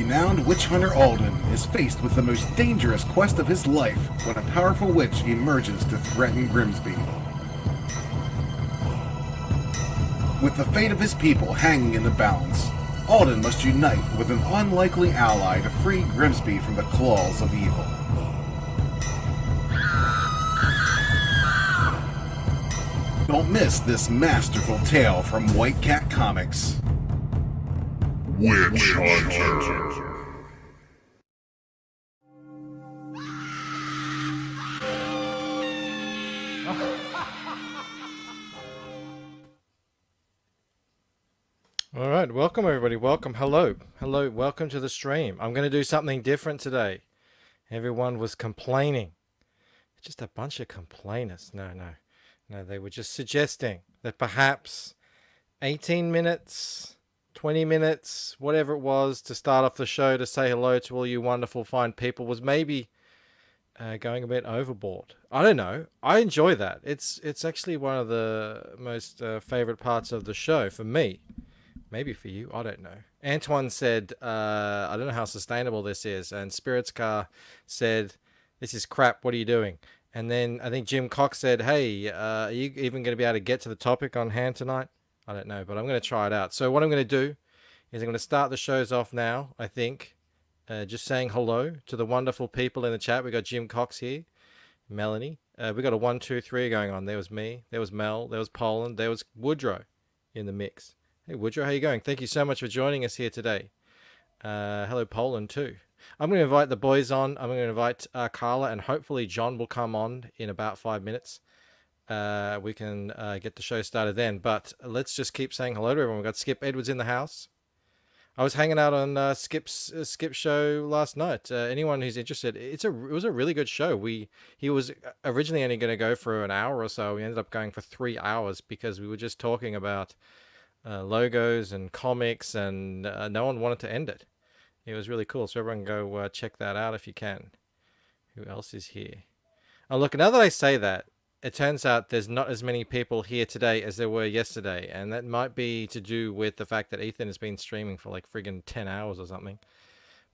renowned witch hunter Alden is faced with the most dangerous quest of his life when a powerful witch emerges to threaten Grimsby. With the fate of his people hanging in the balance, Alden must unite with an unlikely ally to free Grimsby from the claws of evil. Don't miss this masterful tale from White Cat Comics. Witch Hunter. All right, welcome everybody. Welcome. Hello. Welcome to the stream. I'm going to do something different today. Everyone was complaining. Just a bunch of complainers. No, they were just suggesting that perhaps 18 minutes, 20 minutes, whatever it was, to start off the show to say hello to all you wonderful, fine people was maybe going a bit overboard. I don't know. I enjoy that. It's actually one of the most favorite parts of the show for me. Maybe for you, I don't know. Antoine said, I don't know how sustainable this is. And Spirits Car said, this is crap, what are you doing? And then I think Jim Cox said, hey, are you even going to be able to get to the topic on hand tonight? I don't know, but I'm going to try it out. So what I'm going to do is I'm going to start the shows off now, I think. Just saying hello to the wonderful people in the chat. We got Jim Cox here, Melanie. We got a 1, 2, 3 going on. There was me, there was Mel, there was Poland, there was Woodrow in the mix. Hey Woodrow, how you going? Thank you so much for joining us here today. Hello Poland too. I'm going to invite the boys on. I'm going to invite Carla, and hopefully John will come on in about 5 minutes. We can get the show started then. But let's just keep saying hello to everyone. We've got Skip Edwards in the house. I was hanging out on Skip's show last night. Anyone who's interested, it was a really good show. He was originally only going to go for an hour or so. We ended up going for 3 hours because we were just talking about logos and comics, and no one wanted to end it. It was really cool, so everyone go check that out if you can. Who else is here? Oh look, now that I say that, it turns out there's not as many people here today as there were yesterday, and that might be to do with the fact that Ethan has been streaming for like friggin' 10 hours or something.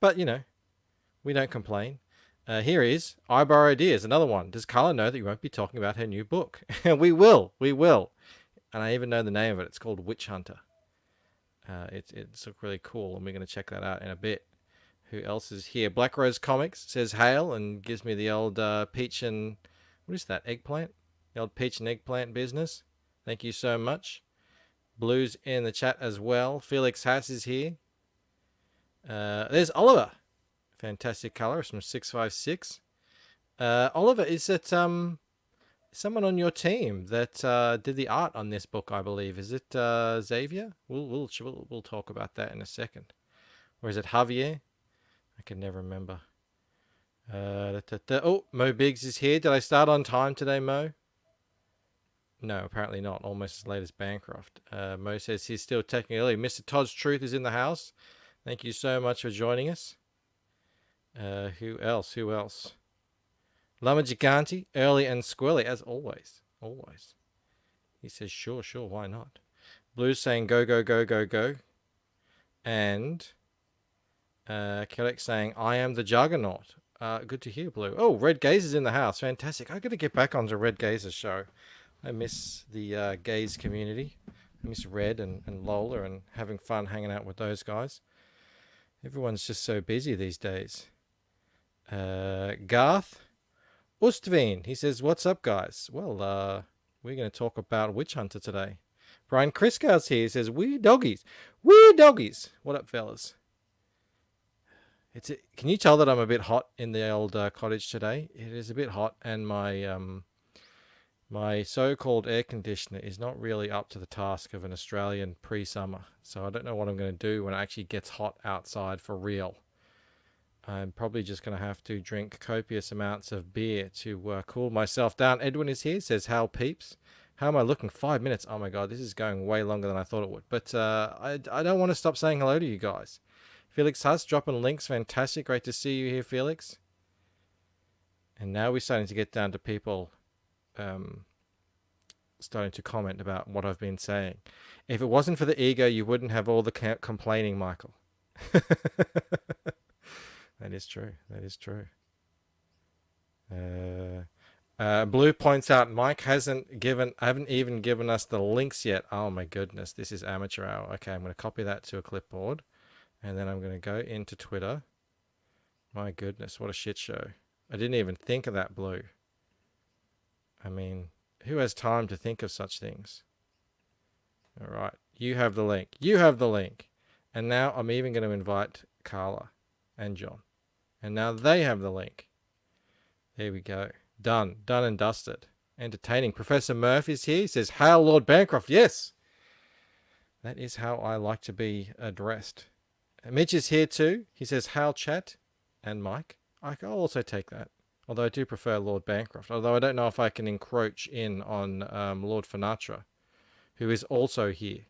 But you know, we don't complain. Here is I Borrow Ideas, another one. Does Carla know that you won't be talking about her new book? We will. And I even know the name of it. It's called Witch Hunter. It's really cool, and we're going to check that out in a bit. Who else is here? Black Rose Comics says hail and gives me the old peach and... What is that? Eggplant? The old peach and eggplant business. Thank you so much. Blue's in the chat as well. Felix Haas is here. There's Oliver. Fantastic colorist from 656. Oliver, is it... someone on your team that did the art on this book, I believe. Is it Xavier? We'll talk about that in a second. Or is it Javier? I can never remember. Oh, Mo Biggs is here. Did I start on time today, Mo? No, apparently not. Almost as late as Bancroft. Mo says he's still technically early. Mr. Todd's Truth is in the house. Thank you so much for joining us. Who else? Lama Gigante, early and squirrely, as always. Always. He says, sure, why not? Blue's saying, go. And Kelleck saying, I am the Juggernaut. Good to hear, Blue. Oh, Red Gaze is in the house. Fantastic. I got to get back onto Red Gaze's show. I miss the gaze community. I miss Red and Lola and having fun hanging out with those guys. Everyone's just so busy these days. Garth Ustveen, he says, what's up, guys? Well, we're going to talk about Witch Hunter today. Brian Criscow's here. He says, wee doggies. What up, fellas? Can you tell that I'm a bit hot in the old cottage today? It is a bit hot, and my so-called air conditioner is not really up to the task of an Australian pre-summer. So I don't know what I'm going to do when it actually gets hot outside for real. I'm probably just going to have to drink copious amounts of beer to cool myself down. Edwin is here, says, how peeps? How am I looking? 5 minutes. Oh my God, this is going way longer than I thought it would. But I don't want to stop saying hello to you guys. Felix Huss dropping links. Fantastic. Great to see you here, Felix. And now we're starting to get down to people starting to comment about what I've been saying. If it wasn't for the ego, you wouldn't have all the complaining, Michael. That is true. That is true. Blue points out Mike haven't even given us the links yet. Oh my goodness, this is amateur hour. Okay, I'm going to copy that to a clipboard, and then I'm going to go into Twitter. My goodness, what a shit show! I didn't even think of that, Blue. I mean, who has time to think of such things? All right, you have the link. You have the link, and now I'm even going to invite Carla and John, and now they have the link. There we go. Done and dusted. Entertaining. Professor Murph is here. He says, "Hail Lord Bancroft." Yes, that is how I like to be addressed. Mitch is here too. He says, "Hail chat," and Mike. I'll also take that. Although I do prefer Lord Bancroft. Although I don't know if I can encroach in on Lord Finatra, who is also here.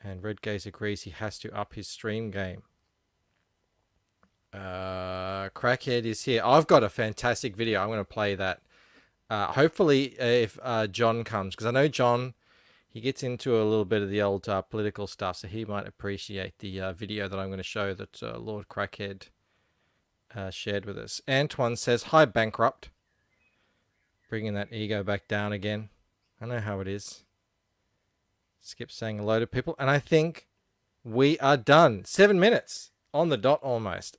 And Red Gaze agrees he has to up his stream game. Crackhead is here. I've got a fantastic video. I'm going to play that. Hopefully, if John comes, because I know John, he gets into a little bit of the old political stuff, so he might appreciate the video that I'm going to show that Lord Crackhead shared with us. Antoine says, "Hi, Bankrupt." Bringing that ego back down again. I know how it is. Skip saying hello to people, and I think we are done. 7 minutes on the dot almost.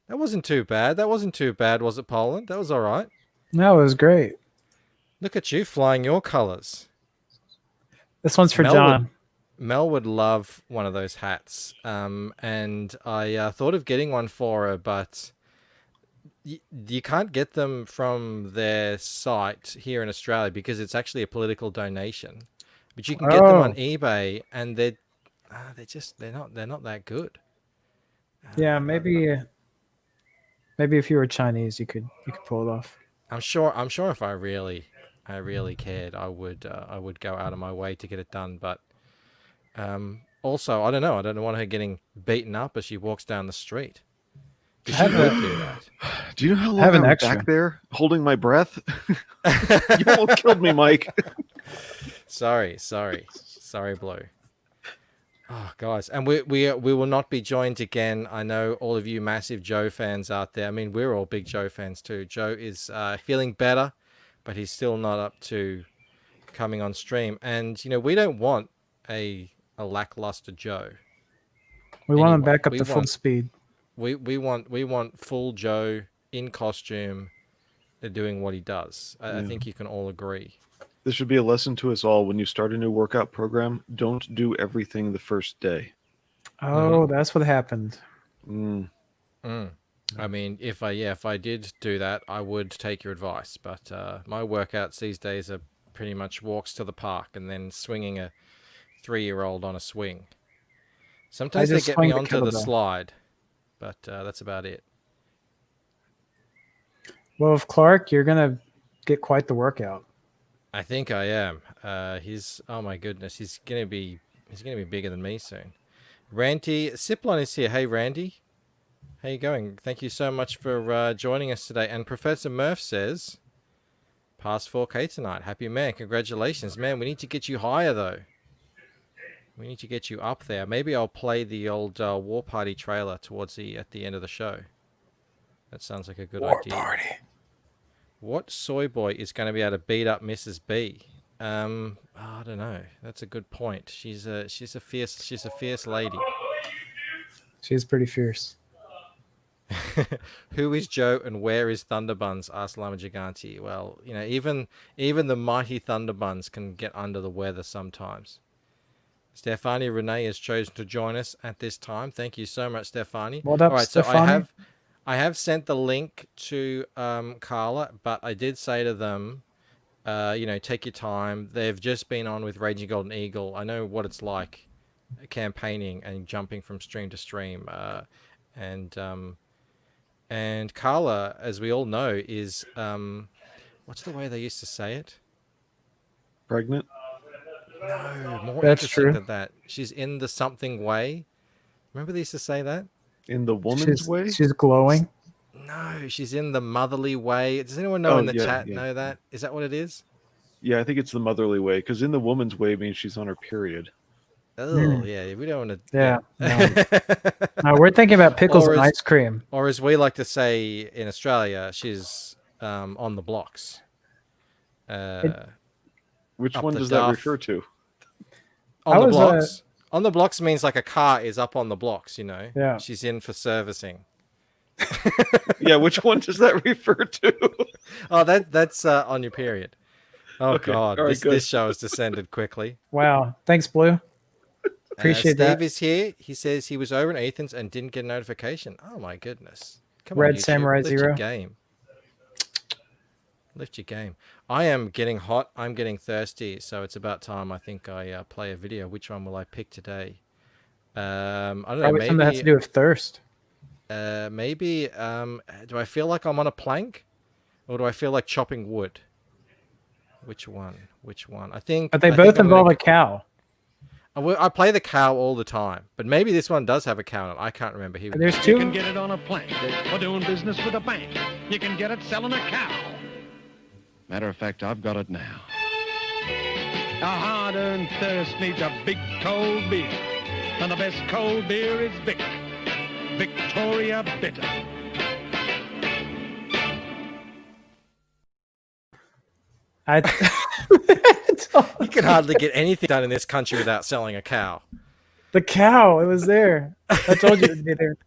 That wasn't too bad. That wasn't too bad, was it, Poland? That was all right. That was great. Look at you flying your colors. This one's for John. Mel would love one of those hats. And I thought of getting one for her, but you can't get them from their site here in Australia because it's actually a political donation. But you can get them on eBay, and they're not that good. Yeah, maybe if you were Chinese, you could pull it off. I'm sure if I really cared, I would go out of my way to get it done. But also, I don't know. I don't want her getting beaten up as she walks down the street. She would do that. Do you know how long I was back there holding my breath? You almost killed me, Mike. Sorry, Blue. Oh, guys, and we will not be joined again. I know all of you massive Joe fans out there. I mean, we're all big Joe fans too. Joe is feeling better, but he's still not up to coming on stream. And you know, we don't want a lackluster Joe. We want him back up to full speed. We want full Joe in costume, doing what he does. I think you can all agree. This should be a lesson to us all. When you start a new workout program, don't do everything the first day. Oh, that's what happened. I mean, if I did do that, I would take your advice. But my workouts these days are pretty much walks to the park and then swinging a 3-year-old on a swing. Sometimes they get me onto the slide, but that's about it. Well, if Clark, you're gonna get quite the workout. I think I am. Oh my goodness, he's gonna be bigger than me soon. Randy Siplon is here. Hey Randy, how you going? Thank you so much for joining us today. And Professor Murph says, "Past 4K tonight. Happy man. Congratulations, man. We need to get you higher though. We need to get you up there. Maybe I'll play the old War Party trailer at the end of the show. That sounds like a good idea. War Party. What soy boy is going to be able to beat up Mrs. B? I don't know. That's a good point. She's a fierce lady. She's pretty fierce. Who is Joe and where is Thunderbuns? Asked Lama Gigante. Well, you know, even the mighty Thunderbuns can get under the weather sometimes. Stefani Renee has chosen to join us at this time. Thank you so much, Stefani. What up, all right, Stefani? So I have sent the link to Carla, but I did say to them, take your time. They've just been on with Raging Golden Eagle. I know what it's like, campaigning and jumping from stream to stream. And Carla, as we all know, is what's the way they used to say it? Pregnant? No, more That's interesting true. than that. She's in the something way. Remember they used to say that? In the woman's way? She's glowing. No, she's in the motherly way. Does anyone know in the chat know that? Is that what it is? Yeah, I think it's the motherly way, because in the woman's way means she's on her period. Oh, yeah, we don't want to. Yeah, no, we're thinking about pickles and ice cream. Or as we like to say in Australia, she's on the blocks. Which Up one the does that duff. refer to? On the blocks. On the blocks means like a car is up on the blocks, you know. Yeah. She's in for servicing. Yeah, which one does that refer to? Oh, that's on your period. Oh, Okay, God, all right, good. this show has descended quickly. Wow. Thanks, Blue. Appreciate Steve that. is here. He says he was over in Ethan's and didn't get a notification. Oh, my goodness. Come Red on, YouTube. Samurai Lift Zero. your game. Lift your game. I am getting hot. I'm getting thirsty. So it's about time I think I play a video. Which one will I pick today? I don't know. Probably something that has to do with thirst. Maybe. Do I feel like I'm on a plank, or do I feel like chopping wood? Which one? Which one? I think. But they both involve a cow. I play the cow all the time, but maybe this one does have a cow in it. I can't remember. There's You two. can get it on a plank or doing business with a bank. You can get it selling a cow. Matter of fact, I've got it now. A hard-earned thirst needs a big cold beer. And the best cold beer is Vic. Victoria Bitter. You can hardly get anything done in this country without selling a cow. The cow, it was there. I told you it would be there.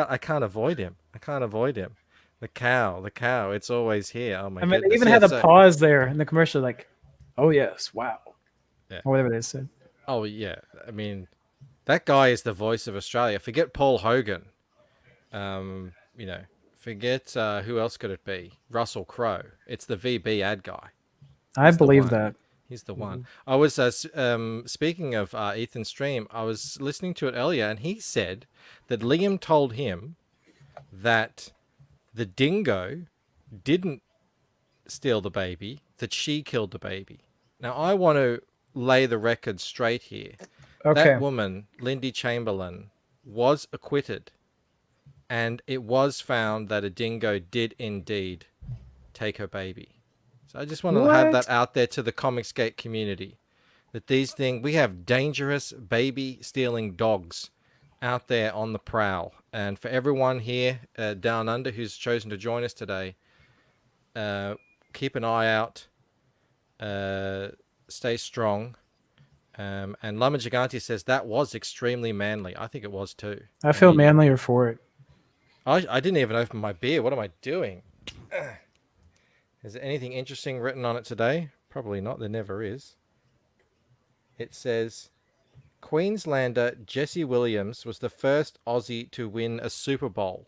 I can't avoid him. I can't avoid him. The cow, it's always here. Oh my I mean, goodness. they even had a pause there in the commercial, like, "Oh yes, wow," Yeah. or whatever they said. Oh yeah, I mean, that guy is the voice of Australia. Forget Paul Hogan. You know, forget who else could it be? Russell Crowe. It's the VB ad guy. I believe that. He's the one. I was speaking of Ethan's stream. I was listening to it earlier, and he said that Liam told him that the dingo didn't steal the baby; that she killed the baby. Now, I want to lay the record straight here. Okay. That woman, Lindy Chamberlain, was acquitted, and it was found that a dingo did indeed take her baby. So I just want to have that out there to the Comicsgate community, that we have dangerous baby stealing dogs out there on the prowl. And for everyone here down under who's chosen to join us today, keep an eye out, stay strong. And Lama Giganti says that was extremely manly. I think it was too. I feel manlier for it. I didn't even open my beer. What am I doing? Is there anything interesting written on it today? Probably not. There never is. It says, Queenslander Jesse Williams was the first Aussie to win a Super Bowl.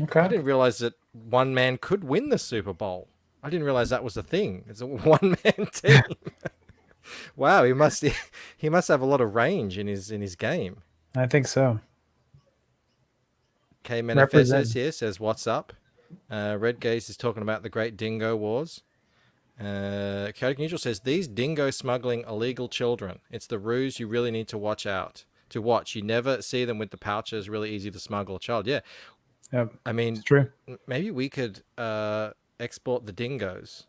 Okay. I didn't realize that one man could win the Super Bowl. I didn't realize that was a thing. It's a one-man team. Wow, he must have a lot of range in his game. I think so. K Manifestos here says, "What's up?" Red Gaze is talking about the Great Dingo Wars. Chaotic Neutral says, "These dingo smuggling illegal children. It's the ruse you really need to watch out. To watch, you never see them with the pouches. Really easy to smuggle a child." Yeah, I mean, it's true. Maybe we could export the dingoes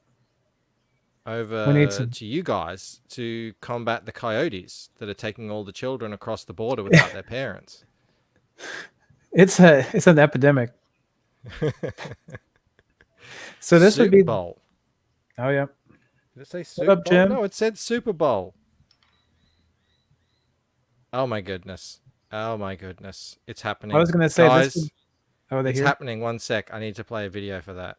over to you guys to combat the coyotes that are taking all the children across the border without their parents. It's an epidemic. So this Super would be Bowl. Oh yeah. Did it say Super up, Bowl? Jim? No, it said Super Bowl. Oh my goodness. Oh my goodness. It's happening. I was gonna say guys, this. Oh, they it's here. happening. 1 sec. I need to play a video for that.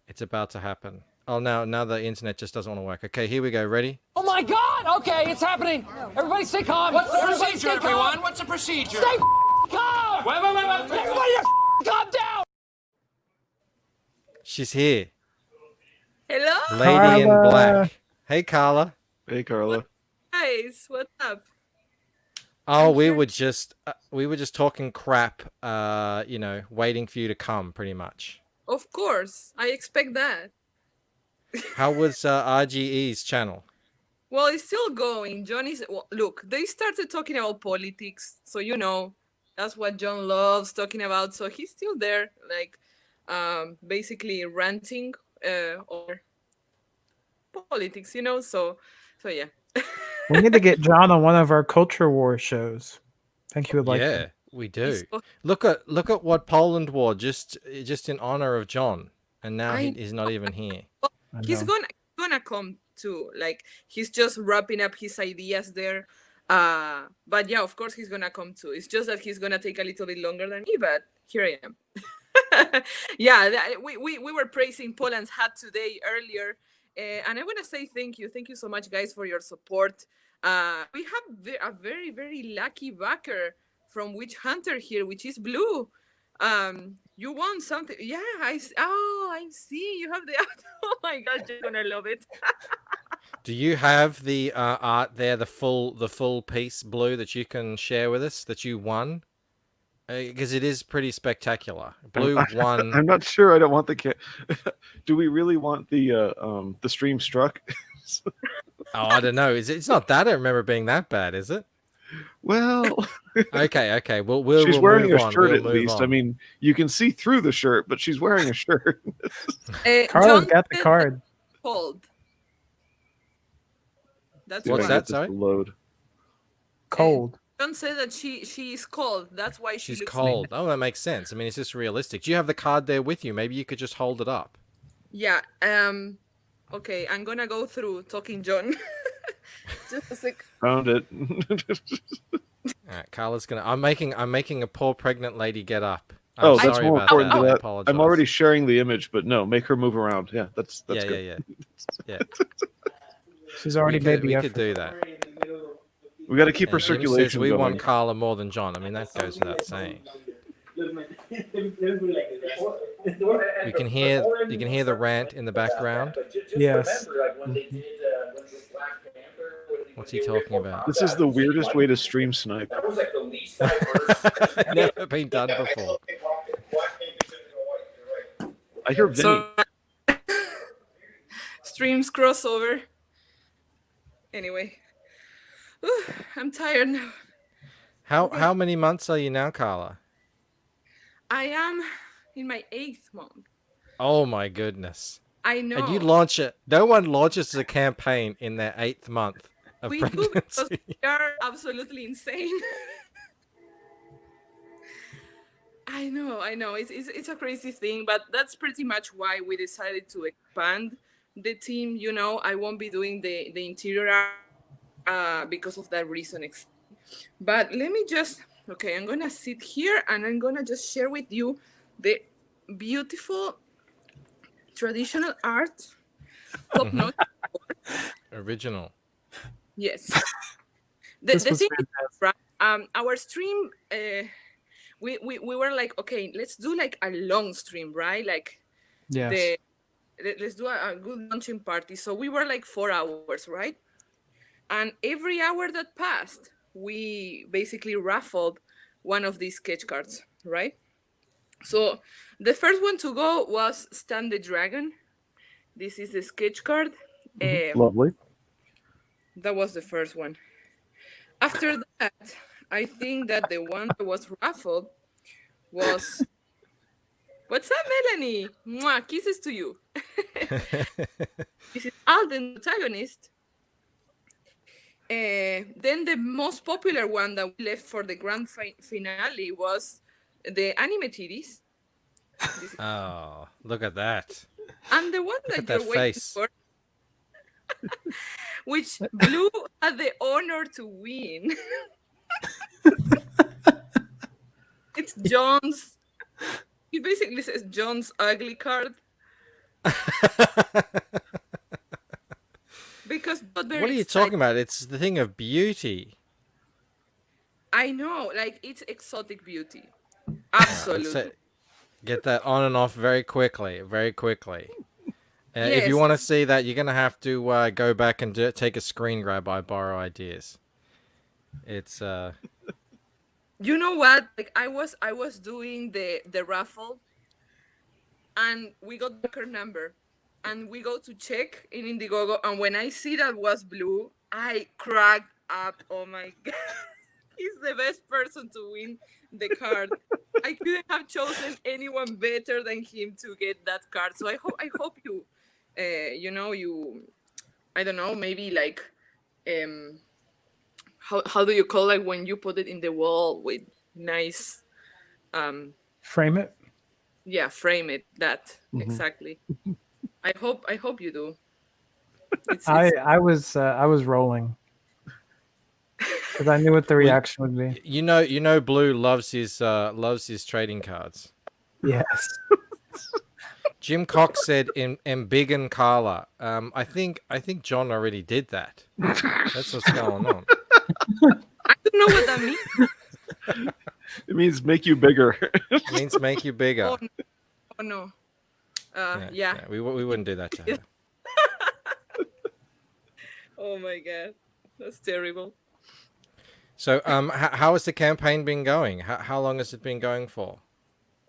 It's about to happen. Oh, now the internet just doesn't want to work. Okay, here we go. Ready? Oh my God! Okay, it's happening. Everybody stay calm. What's the Everybody procedure, stay calm. everyone? What's the procedure? Stay calm. Wait. Everybody just calm down. She's here. Hello, Lady in Carla. black. Hey, Carla. Hey, Carla. guys. What's up? Oh, we were just talking crap. Waiting for you to come, pretty much. Of course, I expect that. How was RGE's channel? Well, it's still going. Look, they started talking about politics, so that's what John loves talking about. So he's still there, like, basically ranting or politics, So yeah. We need to get John on one of our culture war shows. I think he would like Yeah, that. we do. so- Look at what Poland wore just in honor of John, and now he's not even here. I he's know. gonna come too. Like he's just wrapping up his ideas there. But yeah, of course he's gonna come too. It's just that he's gonna take a little bit longer than me, but here I am. Yeah, we were praising Poland's hat today earlier, and I want to say thank you so much, guys, for your support. We have a very, very lucky backer from Witch Hunter here, which is Blue. You won something. Yeah, I see. You have the oh my gosh, you're gonna love it. Do you have the art there, the full piece, Blue, that you can share with us that you won? Because it is pretty spectacular. Blue won. I'm not sure. I don't want the. Do we really want the stream struck? Oh, I don't know. It's not that. I don't remember it being that bad, is it? Well, Okay. We'll she's we'll wearing move a on. shirt We'll at move least. I on. mean, you can see through the shirt, but she's wearing a shirt. Carla's John got the said card. cold. That's What's why. that? Get this Sorry? to load. Cold. John said that she is cold. That's why she She's looks cold. like Oh, that makes sense. I mean, it's just realistic. Do you have the card there with you? Maybe you could just hold it up. Yeah. Okay, I'm gonna go through talking John. Just a sec. Found it. All right, Carla's gonna. I'm making a poor pregnant lady get up. I'm Oh, that's sorry more about important that. to I that. apologize. I'm already sharing the image, but no, make her move around. Yeah, that's Yeah. good. She's already We made could, the we effort. could do that. We got to keep her And Jim says circulation we going. want Carla more than John. I mean, that goes without saying. You can hear the rant in the background. Yes. What's he talking about? This is the weirdest way to stream snipe. Never been done before. I hear Vinny. So streams crossover. Anyway. Whew, I'm tired now. How many months are you now, Carla? I am in my 8th month. Oh my goodness. I know. And you launch it. No one launches a campaign in their 8th month of We do because pregnancy. we are absolutely insane. I know. It's a crazy thing, but that's pretty much why we decided to expand the team. You know, I won't be doing the interior art because of that reason. But let me just, okay, I'm gonna sit here and I'm gonna just share with you the beautiful traditional art. Top notch. Original. Yes. This The was thing fantastic. is, our stream, we were like, okay, let's do like a long stream, right? Like Yes. let's do a good launching party. So we were like 4 hours, right? And every hour that passed, we basically raffled one of these sketch cards, right? So the first one to go was Stan the Dragon. This is the sketch card. Lovely. That was the first one. After that, I think that the one that was raffled was. What's up, Melanie? Mwah, kisses to you. This is Alden, the protagonist. Then the most popular one that we left for the grand finale was the anime titties. Oh, look at that. And the one Look that at that you're waiting face. for, which Blue had the honor to win. It's John's. He basically says John's ugly card because not very What are you excited. talking about? It's the thing of beauty. I know, like it's exotic beauty. Let's Absolutely. get that on and off very quickly. If Yes. you want to see that, you're gonna have to go back and take a screen grab. I borrow ideas. It's You know what? Like I was doing the raffle, and we got the card number, and we go to check in Indiegogo, and when I see that was Blue, I cracked up. Oh my god, he's the best person to win the card. I couldn't have chosen anyone better than him to get that card. So I hope you, I don't know, maybe like how do you call like when you put it in the wall with nice Frame it. yeah, frame it, that Mhm. exactly. I hope you do. It's I was rolling because I knew what the Well, reaction would be. you know, Blue loves his trading cards. Yes. Jim Cox said in embiggen Carla. I think John already did that. That's what's going on. I don't know what that means. It means make you bigger. It means make you bigger. Oh, oh no. Yeah. We wouldn't do that to her. Oh my god, that's terrible. So how has the campaign been going? How long has it been going for?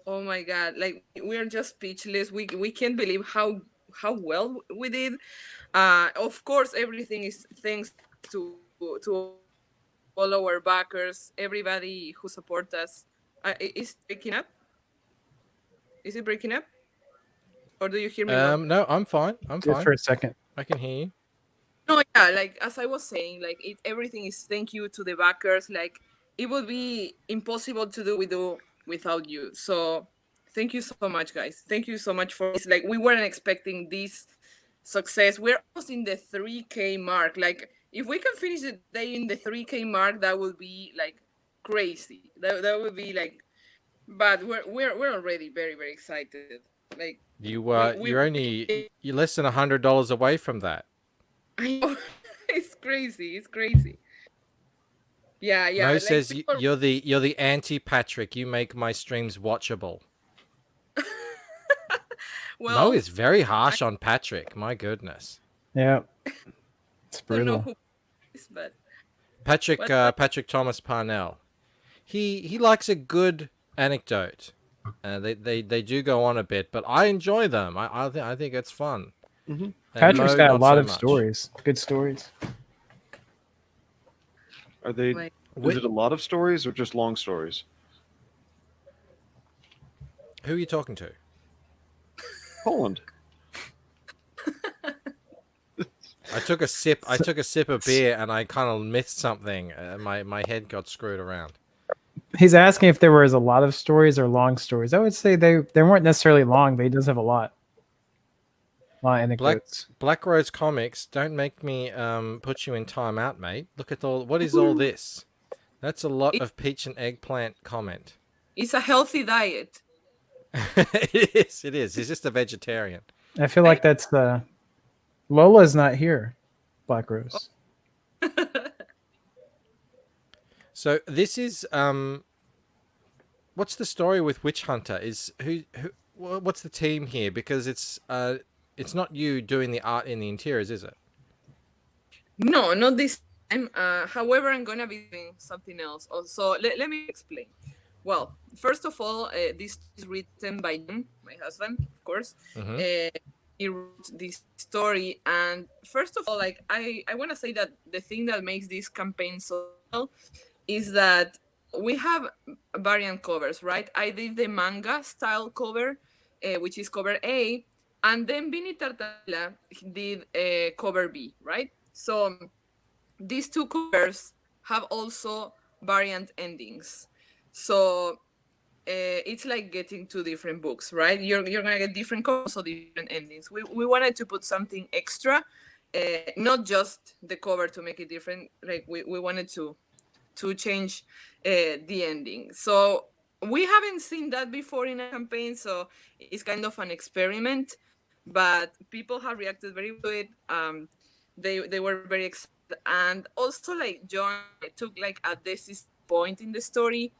Oh my god, like we're just speechless. We can't believe how well we did. Of course, everything is thanks to all our backers, everybody who support us. Is breaking up? Is it breaking up? Or do you hear me well? No, I'm fine. I'm Just fine. for a second. I can hear you. No, yeah, like as I was saying, like everything is thank you to the backers. Like it would be impossible to do we do without you. So thank you so much, guys. Thank you so much for this. Like we weren't expecting this success. We're almost in the 3K mark. Like if we can finish the day in the 3K mark, that would be like crazy. That would be like, but we're already very very excited. Like you're less than $100 away from that. I know. It's crazy. It's crazy. Yeah, yeah. Mo like says people- you're the anti Patrick. You make my streams watchable. well, Mo is very harsh on Patrick. My goodness. Yeah. It's I don't know brutal. who is, but Patrick Thomas Parnell. He likes a good anecdote. They do go on a bit, but I enjoy them. I think it's fun. Mm-hmm. And Patrick's Mo, got a not lot so of much. stories. Good stories. Are they? like, Is it a lot of stories or just long stories? Who are you talking to? Poland. I took a sip of beer and I kind of missed something. My head got screwed around. He's asking if there was a lot of stories or long stories. I would say they weren't necessarily long, but he does have a lot. A lot of anecdotes. Black Rose Comics, don't make me put you in timeout, mate. Look at what is all this? That's a lot of peach and eggplant comment. it's a healthy diet. It is. He's just a vegetarian. I feel like that's Lola's not here. Black Rose. So this is what's the story with Witch Hunter? What's the team here? Because it's not you doing the art in the interiors, is it? No, not this time. However, I'm gonna be doing something else. Also, let me explain. Well, first of all, this is written by Jim, my husband, of course. He wrote this story, and first of all, like I want to say that the thing that makes this campaign so well is that we have variant covers, right? I did the manga style cover, which is cover A, and then Vinny Tartaglia did cover B, right? So these two covers have also variant endings. So it's like getting two different books, right? You're gonna get different covers or different endings. We wanted to put something extra, not just the cover to make it different. Like we wanted to change the ending. So we haven't seen that before in a campaign, so it's kind of an experiment. But people have reacted very well to it. They were very excited, and also like John took like a decisive point in the story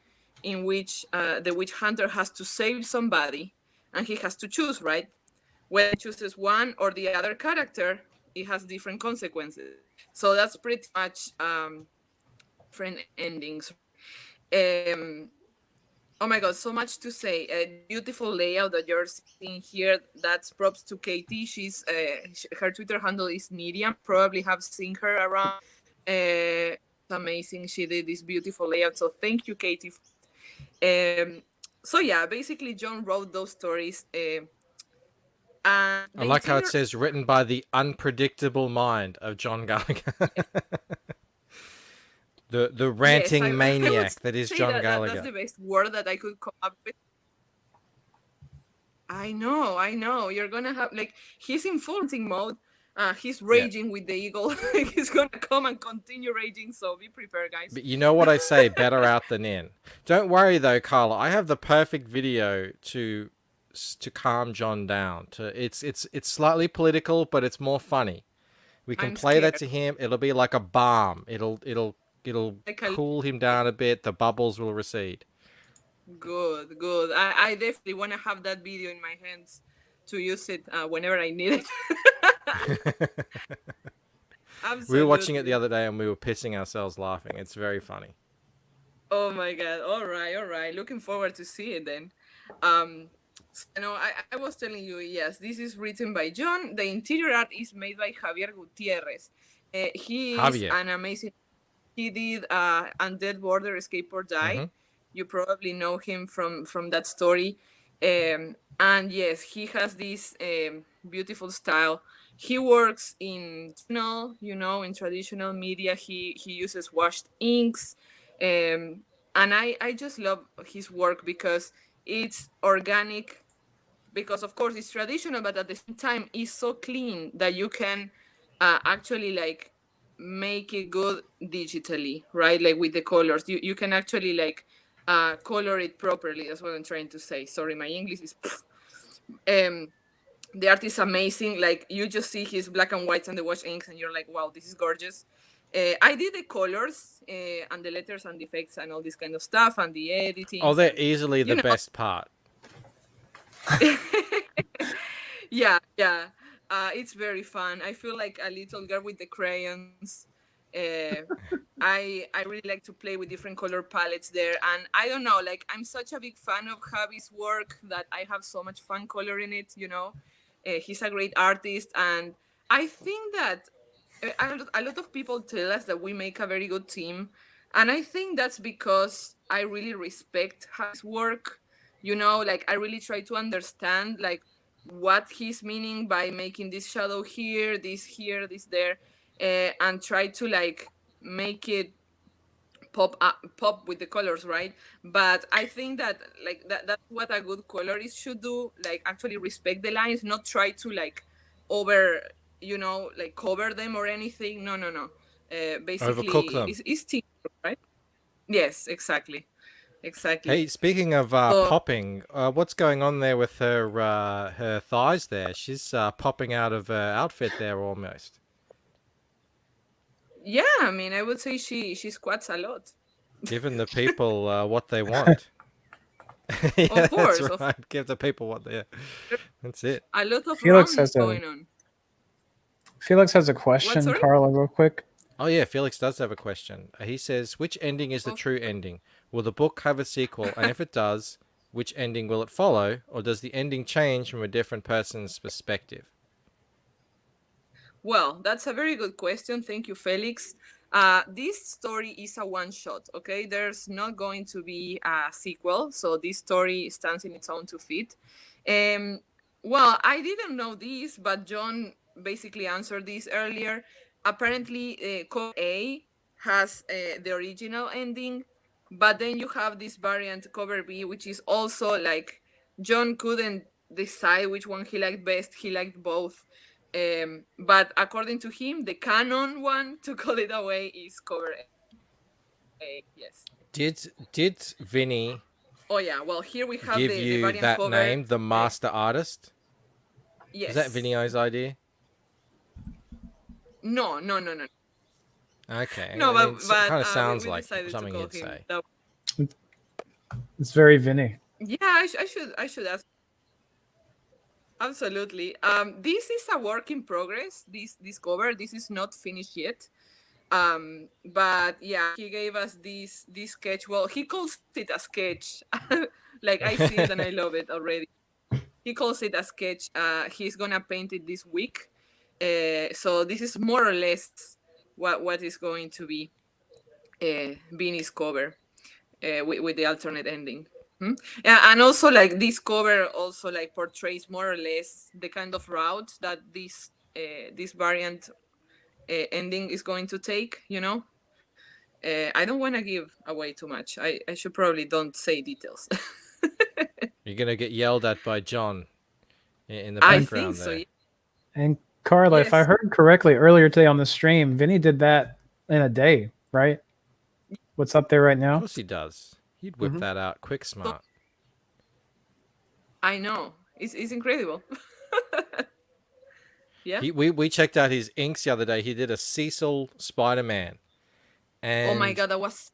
in which the witch hunter has to save somebody and he has to choose, right? When he chooses one or the other character, it has different consequences. So that's pretty much different endings. Oh my god, so much to say. A beautiful layout that you're seeing here. That's props to Katie. She's her Twitter handle is Miriam. Probably have seen her around. It's amazing. She did this beautiful layout. So thank you, Katie. So yeah, basically John wrote those stories. And I like how it says written by the unpredictable mind of John Gallagher. The Yes, ranting I would maniac say that is that, John that's the Gallagher. best word that I could come up with. I know. You're gonna have like he's in full hunting mode. He's Yeah. raging with the eagle. He's gonna come and continue raging. So be prepared, guys. But you know what I say, better out than in. Don't worry though, Carla. I have the perfect video to calm John down. It's slightly political, but it's more funny. We can I'm play that scared. to him. It'll be like a balm. It'll Like a cool him down a bit. The bubbles will recede. good, good. I definitely want to have that video in my hands to use it whenever I need it. We were watching it the Absolutely. other day and we were pissing ourselves laughing. It's very funny. Oh my god. All right, all right. Looking forward to see it then. I was telling you, yes, this is written by John. The interior art is made by Javier Gutierrez. He is Javier. an amazing. He did Undead Border Escape or Die. Hmm. You probably know him from that story. And yes, he has this beautiful style. He works in in traditional media. He uses washed inks, and I just love his work because it's organic. Because of course it's traditional, but at the same time it's so clean that you can actually like make it good digitally, right? Like with the colors, you can actually like color it properly. That's what I'm trying to say. Sorry, my English is um the art is amazing. Like you just see his black and whites and the wash inks and you're like, wow, this is gorgeous. I did the colors and the letters and the effects and all this kind of stuff and the editing Oh, they're and easily the best part. yeah. It's very fun. I feel like a little girl with the crayons. uh, I really like to play with different color palettes there, and I don't know, like I'm such a big fan of Javi's work that I have so much fun coloring it. He's a great artist, and I think that a lot of people tell us that we make a very good team, and I think that's because I really respect his work. Like I really try to understand like what he's meaning by making this shadow here, this there, and try to like make it pop with the colors, right? But I think that like that's what a good colorist should do, like actually respect the lines, not try to like over like cover them or anything. No, no, no. Overcook Basically them. it's teamwork, right? Yes, exactly. Hey, speaking of So popping, what's going on there with her thighs there? She's popping out of her outfit there almost. yeah, I mean, I would say she squats a lot. Giving the people what they want. Yeah, Of that's course, of right. Give the people what they. That's it. a lot of Felix running has a going on. Felix has a What, question, sorry? Carla, real quick. Oh yeah, Felix does have a question. He says, "Which ending is the Of true ending? Will the book have a sequel? And if it does, which ending will it follow? Or does the ending change from a different person's perspective?" Well, that's a very good question. Thank you, Felix. This story is a one shot, okay? There's not going to be a sequel, so this story stands in its own 2 feet. Um, well, I didn't know this, but John basically answered this earlier. Apparently, Cover A has the original ending, but then you have this variant, Cover B, which is also like John couldn't decide which one he liked best. He liked both. But according to him, the canon one to call it away is Cover A. Yes. Did Vinny Oh yeah. Well, here we have give the you variant that cover. name, the master artist? Yes. Is that Vinny's idea? No, no, no, no, Okay. no. I mean, But kind of sounds we like decided to something call you'd him. say. It's very Vinny. Yeah, I should ask. Absolutely. This is a work in progress. This cover. This is not finished yet. But yeah, he gave us this sketch. Well, he calls it a sketch. Like I see it and I love it already. He calls it a sketch. He's gonna paint it this week. So this is more or less what is going to be Beanie's cover with the alternate ending. Yeah, and also like this cover also like portrays more or less the kind of route that this variant ending is going to take. I don't want to give away too much. I should probably don't say details. You're gonna get yelled at by John in the I background think so. there. And Carla, if I Yes. heard correctly earlier today on the stream, Vinny did that in a day, right? What's up there right Of now? course he does. He'd whip Mhm. that out quick, smart. I know. It's incredible. Yeah. We checked out his inks the other day. He did a Cecil Spider-Man. And Oh my god, that was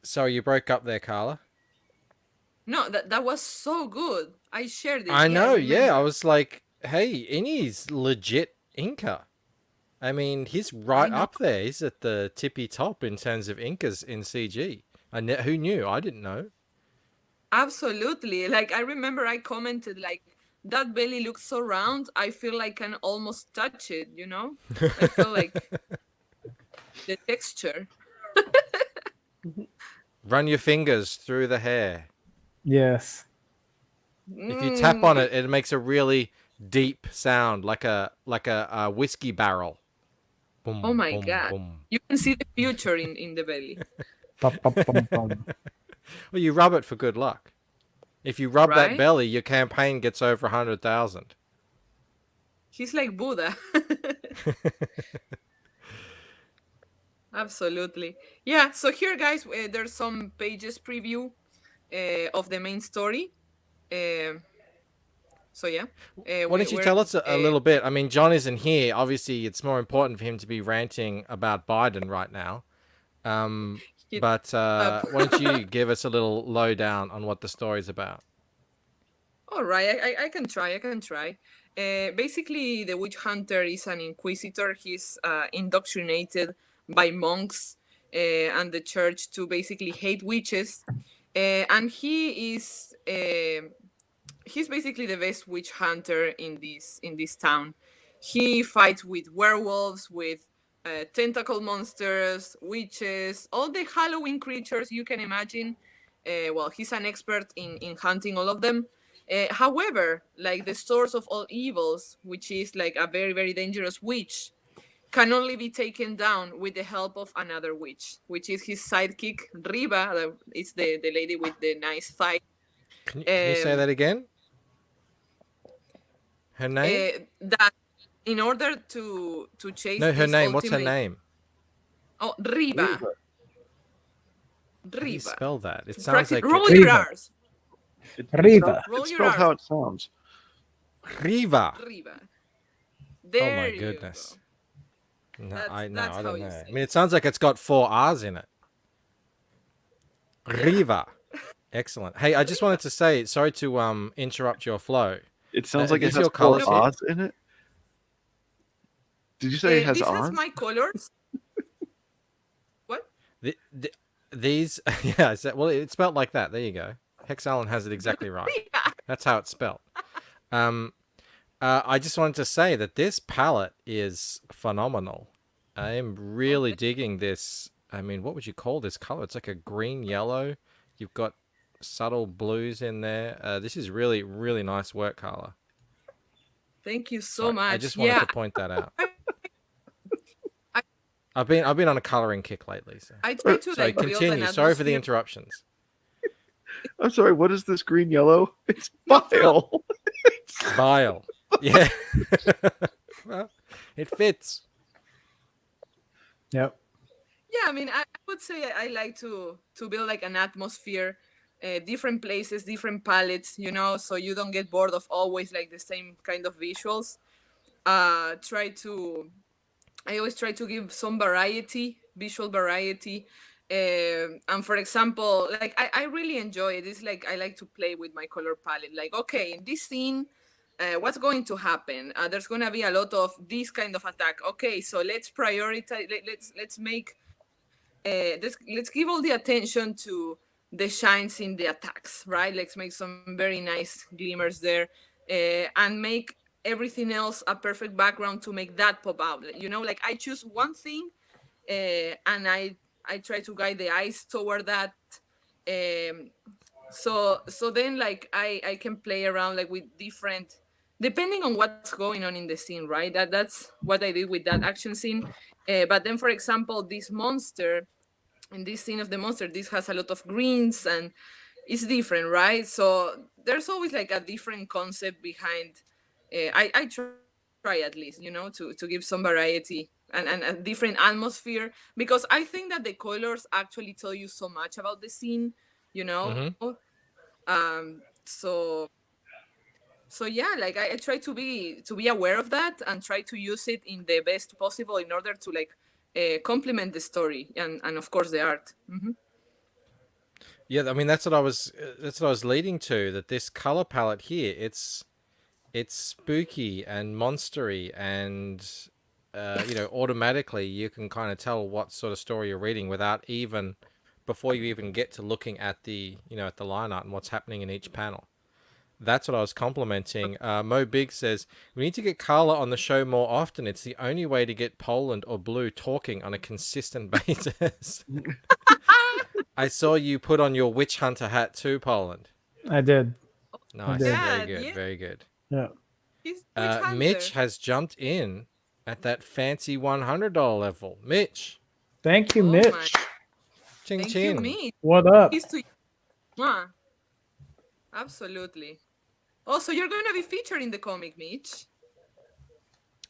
sorry, you broke up there, Carla. no, that was so good. I shared it. I know, yeah. I remember. was like, hey, Innie's legit inker. I mean, he's right know. up there. He's at the tippy top in terms of inkers in CG. Who knew? I didn't know. Absolutely. Like I remember I commented like that belly looks so round. I feel like I can almost touch it, you know? I feel like the texture. Run your fingers through the hair. Yes. If you tap on it, it makes a really deep sound, like a whiskey barrel. Boom, Oh my boom, god. boom. You can see the future in the belly. Bum, bum, bum, bum. Well, you rub it for good luck. If you rub that Right? belly, your campaign gets over 100,000. He's like Buddha. Absolutely. Yeah, so here guys, there's some pages preview of the main story. So yeah. Why don't you tell us a little bit? I mean, John isn't here. Obviously, it's more important for him to be ranting about Biden right now. But why don't you give us a little lowdown on what the story's about? All right, I can try. Basically, the witch hunter is an inquisitor. He's indoctrinated by monks and the church to basically hate witches, and he's basically the best witch hunter in this town. He fights with werewolves, with tentacle monsters, witches, all the Halloween creatures you can imagine. Well, he's an expert in hunting all of them. However, like the source of all evils, which is like a very, very dangerous witch, can only be taken down with the help of another witch, which is his sidekick, Riva. It's the lady with the nice thigh. Can you say that again? Her name? That in order to chase No, her this name. What's her ultimate- name? Oh, Riva. How do you Riva. spell that? It sounds like Roll Riva. your R's. Riva. Roll It's your spelled R's. how it sounds. Riva. Riva. Oh There my you goodness. go. No, That's- I that's how don't you know. say I mean, it sounds like it's got 4 R's in it. Riva. Excellent. Hey, I just wanted to say, sorry to interrupt your flow. It sounds like it these has your 4 colours here? O's in it. Did you say it has This O's? has my colors. What? These, yeah, well, it's spelled like that. There you go. Hex Allen has it exactly right. Riva. That's how it's spelled. I just wanted to say that this palette is phenomenal. I am really digging this. I mean, what would you call this color? It's like a green yellow. You've got subtle blues in there. This is really, really nice work, Carla. Thank you so Sorry, much. I just wanted Yeah, to point that out. I- I've been on a coloring kick lately. So. I try to Sorry, like build continue. an Sorry for the atmosphere. interruptions. I'm sorry. What is this green yellow? It's bile. Bile. Yeah. Well, it fits. Yep. Yeah, I mean, I would say I like to build like an atmosphere, different places, different palettes, you know, so you don't get bored of always like the same kind of visuals. I always try to give some variety, visual variety. And for example, like I really enjoy it. It's like I like to play with my color palette. Like, okay, in this scene, what's going to happen? There's gonna be a lot of this kind of attack. Okay, so let's prioritize. Let's make. Let's give all the attention to the shines in the attacks, right? Let's make some very nice glimmers there, and make everything else a perfect background to make that pop out. You know, like I choose one thing, and I try to guide the eyes toward that. So then like I can play around like with different, depending on what's going on in the scene, right? That's what I did with that action scene. But then, for example, this monster, in this scene of the monster, this has a lot of greens and it's different, right? So there's always like a different concept behind. I try at least, to give some variety and a different atmosphere, because I think that the colors actually tell you so much about the scene, you know. Mm-hmm. So yeah, like I try to be aware of that and try to use it in the best possible in order to like complement the story and of course the art. Yeah, I mean that's what I was leading to. That this color palette here, it's spooky and monstery, and automatically you can kind of tell what sort of story you're reading without even before you even get to looking at the at the line art and what's happening in each panel. That's what I was complimenting. Mo Big says we need to get Carla on the show more often. It's the only way to get Poland or Blue talking on a consistent basis. I saw you put on your witch hunter hat too, Poland. I did. Nice, did. very God, good, yeah. very good. Yeah. He's Witch Hunter. Mitch has jumped in at that fancy $100 level. Mitch, Thank you, Oh Mitch. my- ching Thank ching. you, me. What up? He's to Mwah. Absolutely. Oh, so you're gonna be featured in the comic, Mitch.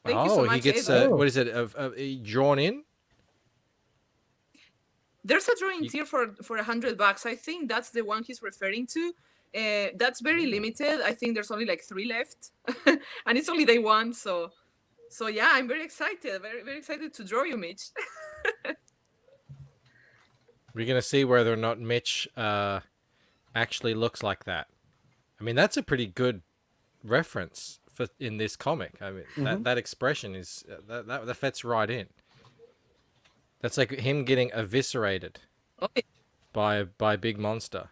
Thank you so much, he gets Edo. what is it? Drawn in? There's a drawing tier for $100. I think that's the one he's referring to. That's very limited. I think there's only like 3 left, and it's only day 1. So yeah, I'm very excited. Very very excited to draw you, Mitch. We're gonna see whether or not Mitch actually looks like that. I mean, that's a pretty good reference for in this comic. I mean, that expression is that fits right in. That's like him getting eviscerated Oh, yeah. by a big monster.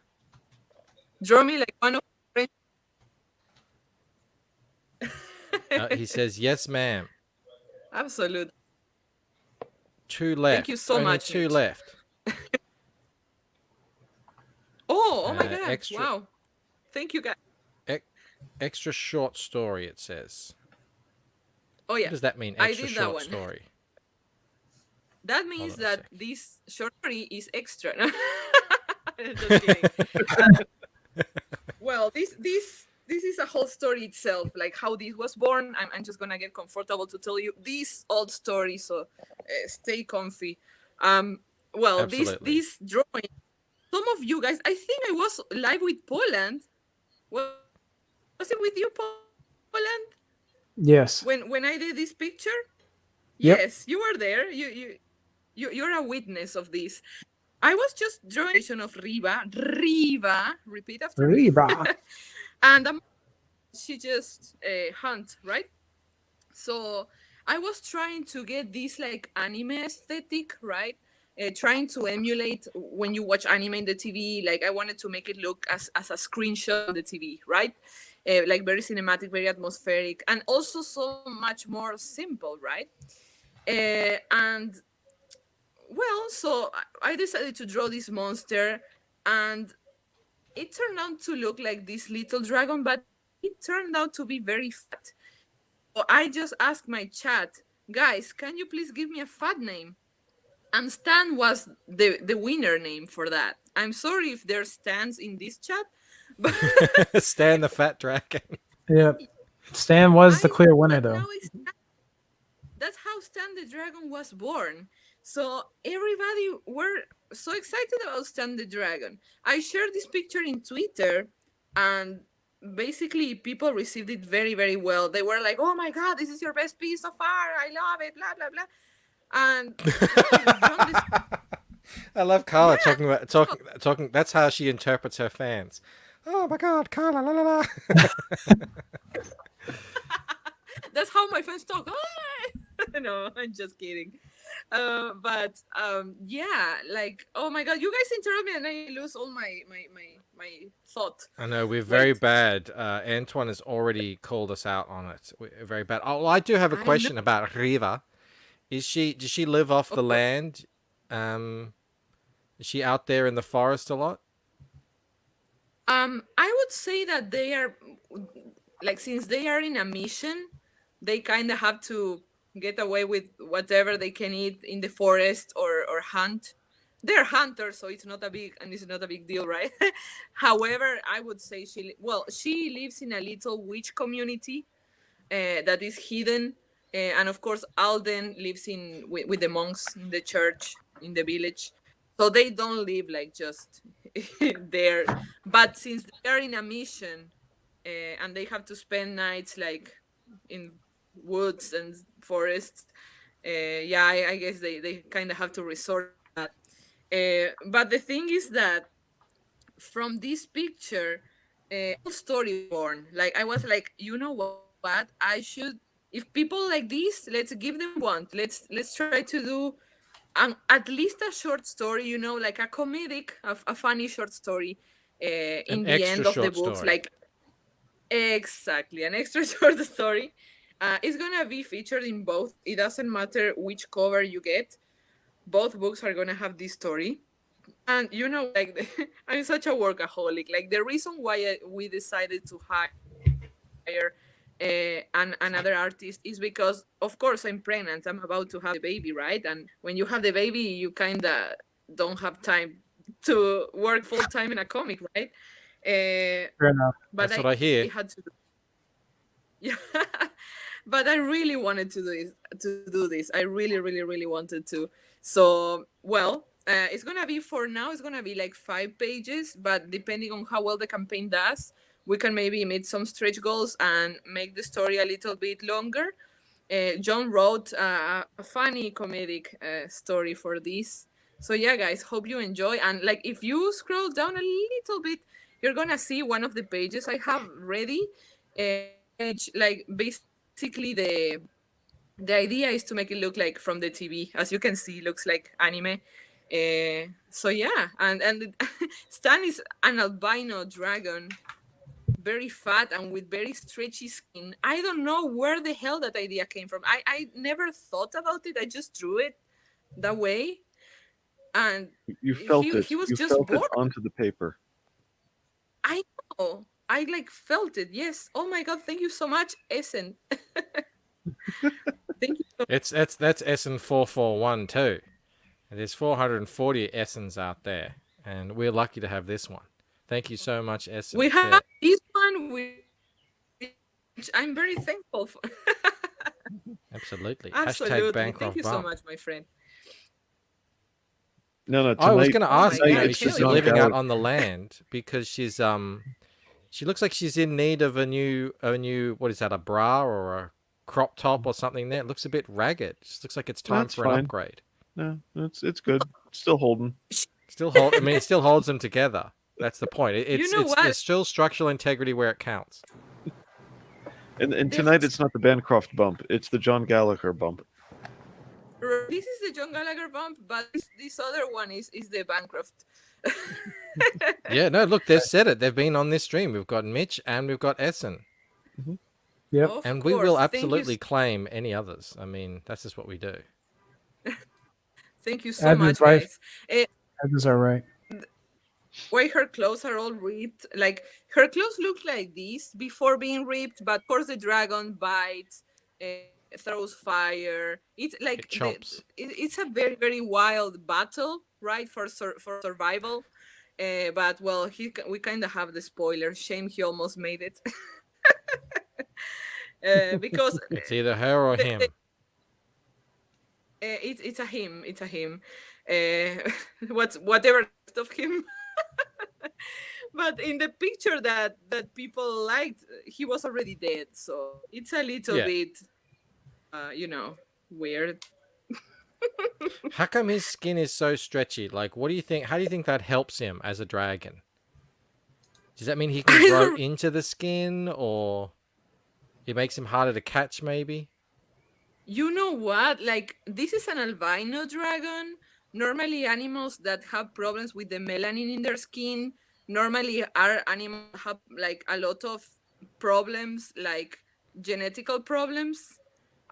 Draw me like one of He says, "Yes, ma'am." Absolutely. 2 left. Thank you so Only much, 2 Mitch. left. Oh my god! Extra- Wow. Thank you, guys. Extra short story. It says. Oh What yeah, does that mean? I Extra did that short one. story. That means on a that sec. this short story is extra. Just kidding. Well, this is a whole story itself, like how this was born. I'm just gonna get comfortable to tell you this old story, so stay comfy. Well, Absolutely. this drawing. Some of you guys, I think I was live with Poland. Was it with you, Poland? Yes. When I did this picture? Yep. Yes, you were there. You're a witness of this. I was just drawing a version of Riva, repeat after me. Reba. And she just hunt, right? So I was trying to get this like anime aesthetic, right? Trying to emulate when you watch anime in the TV. Like I wanted to make it look as a screenshot on the TV, right? Like very cinematic, very atmospheric, and also so much more simple, right? And well, so I decided to draw this monster, and it turned out to look like this little dragon, but it turned out to be very fat. So I just asked my chat, guys, can you please give me a fat name? And Stan was the winner name for that. I'm sorry if there's Stans in this chat, but Stan the fat dragon. Yep. Stan was the I clear know, winner, but though. now that's how Stan the Dragon was born. So everybody were so excited about Stan the Dragon. I shared this picture in Twitter, and basically people received it very, very well. They were like, "Oh my god, this is your best piece so far! I love it!" Blah blah blah. And John I love Carla Yeah. talking. That's how she interprets her fans. Oh my God, Carla, la la la. that's how my fans talk. No, I'm just kidding. But yeah, like, oh my god, you guys interrupt me and I lose all my thought. I know we're very Wait. bad. Antoine has already called us out on it. We're very bad. Oh, well, I do have a I question about Riva. Does she live off the course. land? Is she out there in the forest a lot? I would say that they are like, since they are in a mission, they kind of have to get away with whatever they can eat in the forest or hunt. They're hunters, so it's not a big deal, right? However, I would say she lives in a little witch community that is hidden, and of course Alden lives with the monks in the church in the village, so they don't live like just there. But since they are in a mission, and they have to spend nights like in woods and forests, yeah, I guess they kind of have to resort to that. But the thing is that from this picture, whole story born. Like I was like, you know what? I should, if people like this, let's give them one. Let's try to do at least a short story. You know, like a comedic, a funny short story. An In the extra end of the short books, story. like exactly an extra short story. It's gonna be featured in both. It doesn't matter which cover you get. Both books are gonna have this story. And you know, like I'm such a workaholic. Like the reason why we decided to hire another artist is because, of course, I'm pregnant. I'm about to have a baby, right? And when you have the baby, you kind of don't have time to work full time in a comic, right? Fair enough. But That's what I hear. had to do. Yeah, but I really wanted to do this. I really, really, really wanted to. So, well, it's gonna be for now. It's gonna be like 5 pages, but depending on how well the campaign does, we can maybe meet some stretch goals and make the story a little bit longer. John wrote a funny comedic story for this. So yeah, guys, hope you enjoy. And like, if you scroll down a little bit, you're gonna see one of the pages I have ready. Like basically the idea is to make it look like from the TV. As you can see, it looks like anime. So yeah, and Stan is an albino dragon, very fat and with very stretchy skin. I don't know where the hell that idea came from. I never thought about it. I just drew it that way, and You felt it. he was You just felt it born. onto the paper. I know. I like felt it. Yes. Oh my god! Thank you so much, Essen. Thank you. That's Essen 441 too. And there's 440 Essens out there, and we're lucky to have this one. Thank you so much, Essen. We have this one, which I'm very thankful for. Absolutely. Absolutely. Bancroft Thank you so Bump. much, my friend. No, I was tonight- going to Oh my ask, God, you know, it's she's Kelly. living out Gallagher. on the land because she's she looks like she's in need of a new what is that, a bra or a crop top or something there. It looks a bit ragged. It just looks like it's time That's for an fine. upgrade. No, it's good. Still holding. It still holds them together. That's the point. You know what? There's still structural integrity where it counts. And tonight it's not the Bancroft bump. It's the John Gallagher bump. This is the John Gallagher bump, but this other one is the Bancroft. Yeah, no, look, they've said it. They've been on this stream. We've got Mitch and we've got Essen. Yep. Of And we will course. Thank you absolutely claim any others. I mean, that's just what we do. Thank you so Adam's much, wife. guys. That is all right. Why her clothes are all ripped? Like her clothes look like this before being ripped, but of course the dragon bites, throws fire. It's like It chomps. it's a very, very wild battle, right, for survival. But well, we kind of have the spoiler. Shame he almost made it. Because It's either her or him. it's a him. It's a him. Whatever of him. But in the picture that people liked, he was already dead. So it's a little Yeah. bit, weird. How come his skin is so stretchy? Like, what do you think? How do you think that helps him as a dragon? Does that mean he can grow into the skin, or it makes him harder to catch, maybe? You know what? Like, this is an albino dragon. Normally, animals that have problems with the melanin in their skin normally are animals that have like a lot of problems, like genetical problems.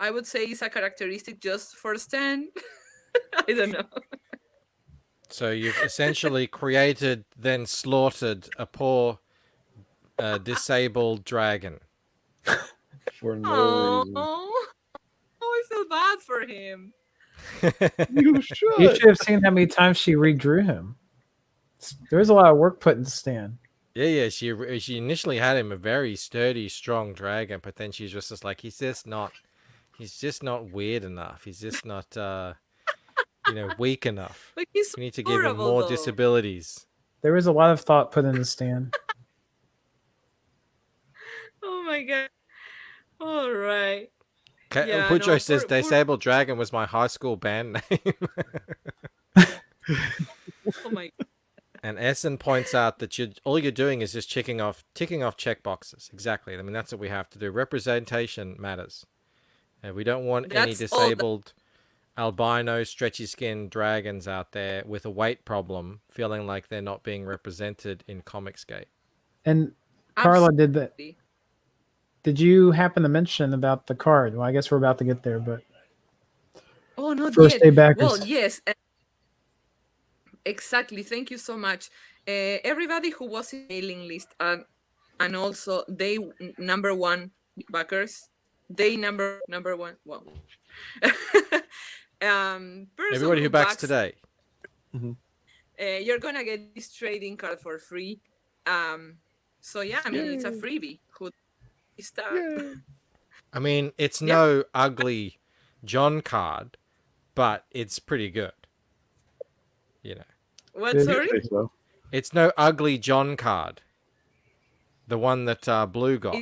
I would say it's a characteristic just for Stan. I don't know. So you've essentially created, then slaughtered a poor, disabled dragon. For no reason. Oh, I feel bad for him. You You should. should have seen how many times she redrew him. There was a lot of work put into Stan. Yeah. She initially had him a very sturdy, strong dragon, but then she's just like, he's just not weird enough. He's just not, weak enough. But he's We need to give him adorable, more though. disabilities. There was a lot of thought put into Stan. Oh my god. All right. Yeah, Pucho no, says Disable Dragon was my high school band name. Oh my. And Essen points out that all you're doing is just ticking off check boxes. Exactly. I mean, that's what we have to do. Representation matters. We don't want any That's all disabled albino stretchy skinned dragons out there with a weight problem feeling like they're not being represented in Comicsgate. And Carla, Absolutely. did you happen to mention about the card? Well, I guess we're about to get there, but Oh, not first yet. day backers. Well, yes. Exactly. Thank you so much. Everybody who was in the mailing list and also they number one backers. They number one. Well, person Everybody who backs today. You're gonna get this trading card for free. So yeah, I mean it's a freebie. Who start? I mean, it's no ugly John card, but it's pretty good. What? Did- Sorry. Say so. It's no ugly John card. The one that Blue got.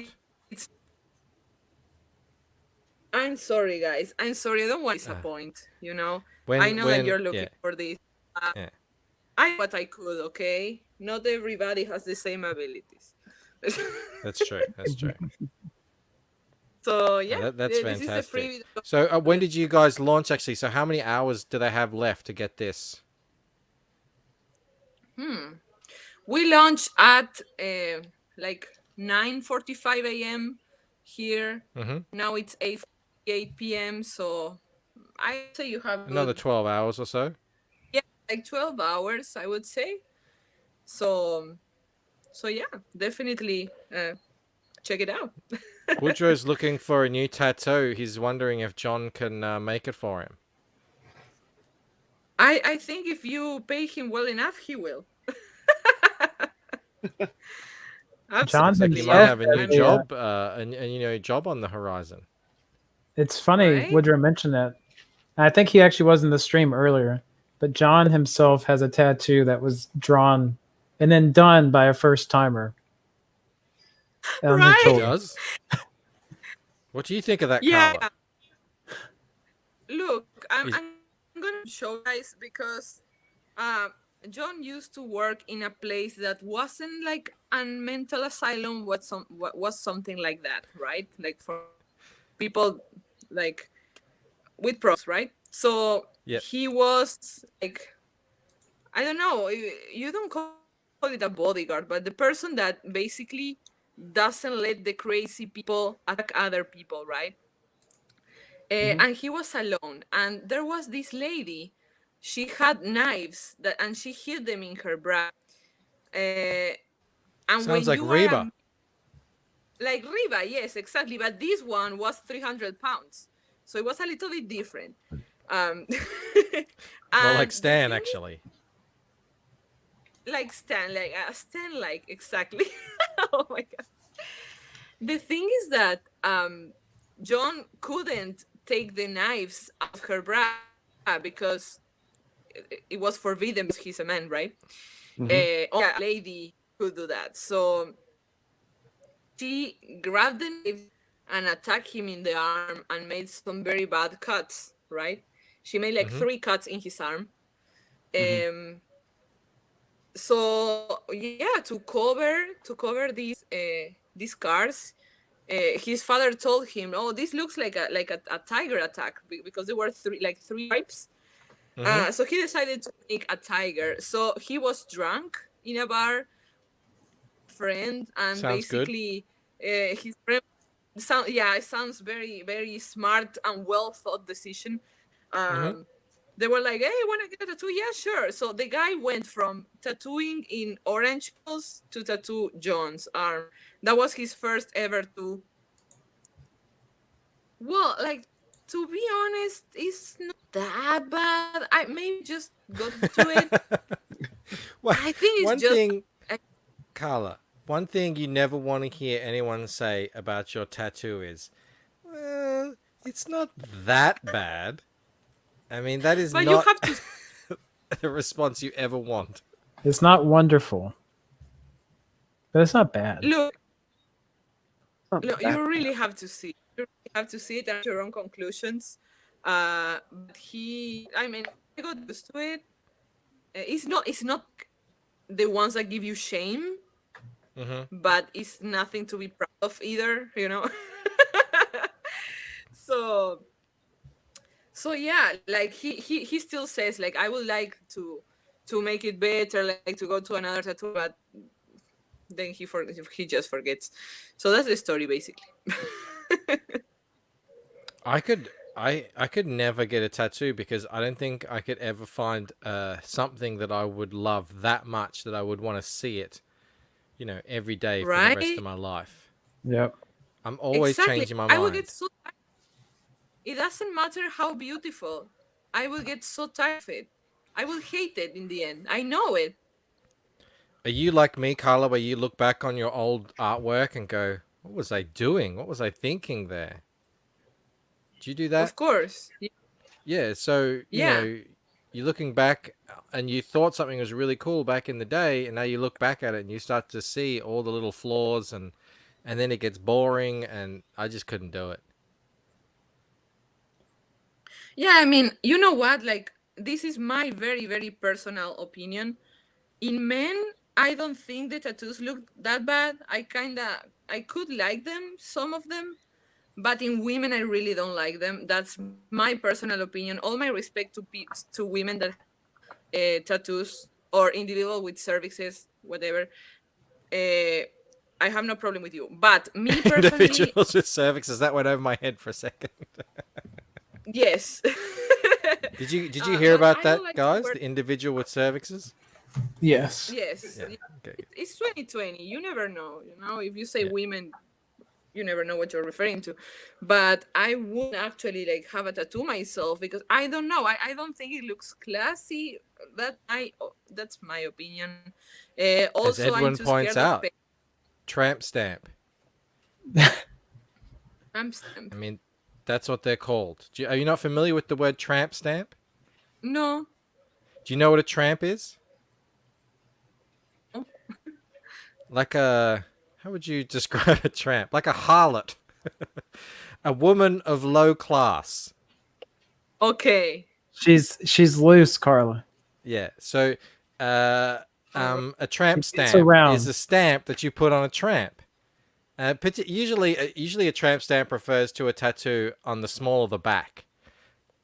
I'm sorry, guys. I'm sorry. I don't want to disappoint. When, I know that you're looking for this. Yeah. I what I could. Okay. Not everybody has the same abilities. That's true. That's true. So yeah, That's this is a fantastic. freebie. So when did you guys launch actually? So how many hours do they have left to get this? We launched at like 9:45 a.m. here. Now it's 8:48 p.m. So I say you have Another good, 12 hours or so? yeah, like 12 hours, I would say. So yeah, definitely check it out. Woodrow's looking for a new tattoo. He's wondering if John can make it for him. I think if you pay him well enough, he will. John's Like in he the might have a F- new job, job on the horizon. It's funny Right? Woodrow mentioned that. I think he actually was in the stream earlier, but John himself has a tattoo that was drawn and then done by a first timer. Right. He does. What do you think of that, Yeah. Carla? Look, I'm Is- gonna show you guys because John used to work in a place that wasn't like a mental asylum, was something like that, right? Like for people like with problems, right? So Yep. he was like, I don't know, you don't call it a bodyguard, but the person that basically doesn't let the crazy people attack other people, right? And he was alone, and there was this lady. She had knives and she hid them in her bra. And Sounds when like you Reba. like Reba, yes, exactly. But this one was 300 pounds, so it was a little bit different. More and like the Stan, thing actually. like Stan, like exactly. Oh my god. The thing is that John couldn't take the knives out of her bra because it was forbidden because he's a man, right? Only a lady could do that. So she grabbed the knife and attacked him in the arm and made some very bad cuts, right? She made like 3 cuts in his arm. So yeah, to cover these scars, his father told him, "Oh, this looks like a tiger attack because there were 3 stripes." So he decided to make a tiger. So he was drunk in a bar, friend, and Sounds good. basically his friend. It sounds very very smart and well thought decision. They were like, "Hey, want to get a tattoo?" Yeah, sure. So the guy went from tattooing in orange pills to tattoo John's arm. That was his first ever tattoo. Well, like to be honest, it's not that bad. I maybe just go to it. Well, I think it's one just thing, Carla, one thing you never want to hear anyone say about your tattoo is, well, it's not that bad. I mean, that is but you not have to the response you ever want. It's not wonderful, but it's not bad. look. Not No, that you really have to see. You really have to see it and your own conclusions. But I mean, I got used to it. It's not the ones that give you shame, but it's nothing to be proud of either. So, so yeah, like he still says like I would like to make it better, like to go to another tattoo, but then he just forgets. So that's the story basically. I could never get a tattoo because I don't think I could ever find something that I would love that much that I would want to see it, every day for the rest Right? of my life. Yep. I'm always Exactly. changing my I will get mind. so tired. It doesn't matter how beautiful. I will get so tired of it. I will hate it in the end. I know it. Are you like me, Carla, where you look back on your old artwork and go, what was I doing? What was I thinking there? Do you do that? Of course. Yeah, so, Yeah. you're looking back and you thought something was really cool back in the day, and now you look back at it and you start to see all the little flaws, and then it gets boring, and I just couldn't do it. Yeah, I mean, you know what? Like, this is my very, very personal opinion. In men, I don't think the tattoos look that bad. I could like them, some of them, but in women, I really don't like them. That's my personal opinion. All my respect to women that tattoos or individual with cervixes, whatever. I have no problem with you. But me personally, Individuals with cervixes, that went over my head for a second. yes. Did you hear but about I that, don't like to guys? wear- The individual with cervixes? Yes. Yes. Yeah. Okay. It's 2020. You never know. If you say Yeah. women, you never know what you're referring to. But I wouldn't actually like have a tattoo myself because I don't know. I don't think it looks classy. That's my opinion. As Also, I'm Edwin too points scared of out, tramp stamp. tramp stamp. I mean, that's what they're called. Are you not familiar with the word tramp stamp? No. Do you know what a tramp is? No. Like how would you describe a tramp? Like a harlot. A woman of low class. Okay. She's loose, Carla. Yeah. So, a tramp She gets stamp around. is a stamp that you put on a tramp. Usually a tramp stamp refers to a tattoo on the small of the back.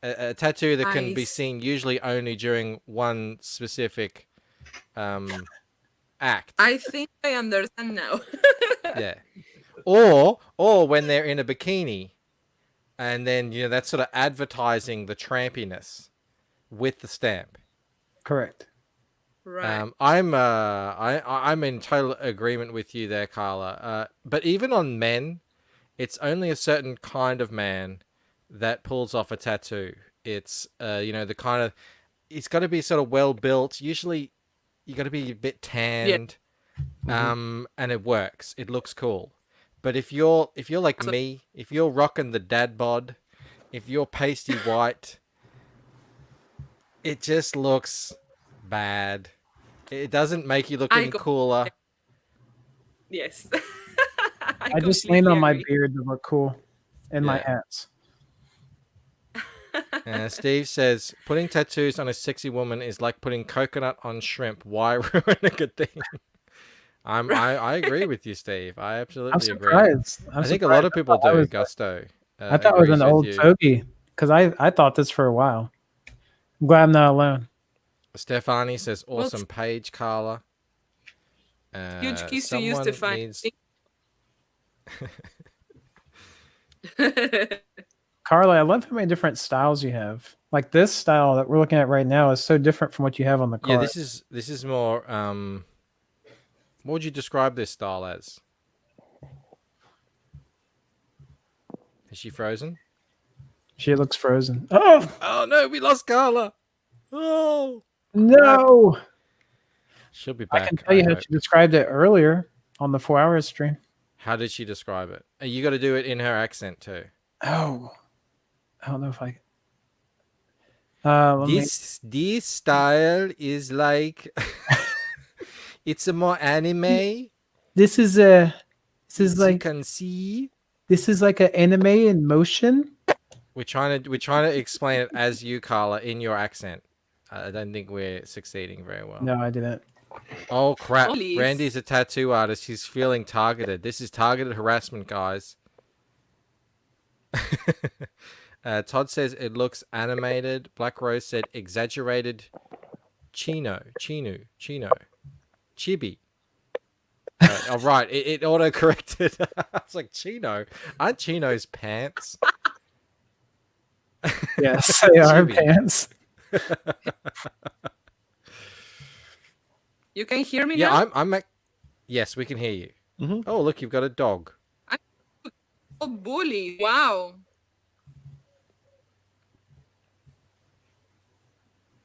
A tattoo that can be seen usually only during one specific act. I think I understand now. Yeah. Or when they're in a bikini, and then that's sort of advertising the trampiness with the stamp. Correct. Right. I'm in total agreement with you there, Carla. But even on men, it's only a certain kind of man that pulls off a tattoo. It's the kind of, it's got to be sort of well built. Usually, you got to be a bit tanned, and it works. It looks cool. But if you're like me, if you're rocking the dad bod, if you're pasty white, it just looks bad. It doesn't make you look any cooler. Yes. I just lean on my agree. beard to look cool and my Yeah. hats. Steve says, putting tattoos on a sexy woman is like putting coconut on shrimp. Why ruin a good thing? I agree with you, Steve. I absolutely I'm surprised. agree. I think a lot of people do, Gusto. I thought it was an old fogey because I thought this for a while. I'm glad I'm not alone. Stefani says, awesome page, Carla. Huge keys to use to find. Carla, I love how many different styles you have. Like this style that we're looking at right now is so different from what you have on the card. Yeah, this is more. What would you describe this style as? Is she frozen? She looks frozen. Oh Oh no, we lost Carla. Oh, no! she'll be I back. can tell you how hope. she described it earlier on the 4 hour stream. How did she describe it? You got to do it in her accent too. Oh, I don't know if I. Let me. This style is like it's a more anime. This is a. This is You like. can see. This is like an anime in motion. We're trying to explain it as you, Carla, in your accent. I don't think we're succeeding very well. No, I didn't. Oh crap! Oh, please. Brandy's a tattoo artist. He's feeling targeted. This is targeted harassment, guys. Todd says it looks animated. Black Rose said exaggerated. Chino, Chibi. Oh right, it auto corrected. I was like Chino. Aren't Chino's pants? Yes, they are Chibi. pants. You can hear me Yeah, now? I'm. Yes, we can hear you. Mhm. Oh look, you've got a dog. Oh, bully. Wow.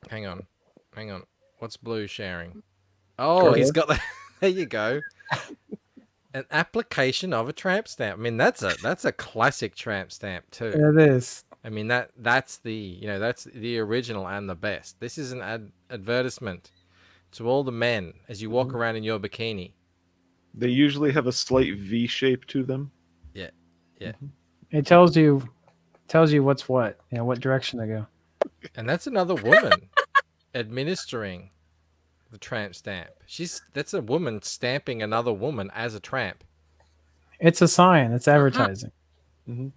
Hang on. What's Blue sharing? Oh, he's got the. There you go. An application of a tramp stamp. I mean, that's a classic tramp stamp too. It is. I mean that's the that's the original and the best. This is an advertisement to all the men as you walk around in your bikini. They usually have a slight V shape to them. Yeah. It tells you what's what. What direction to go. And that's another woman administering the tramp stamp. That's a woman stamping another woman as a tramp. It's a sign. It's advertising. Hmm.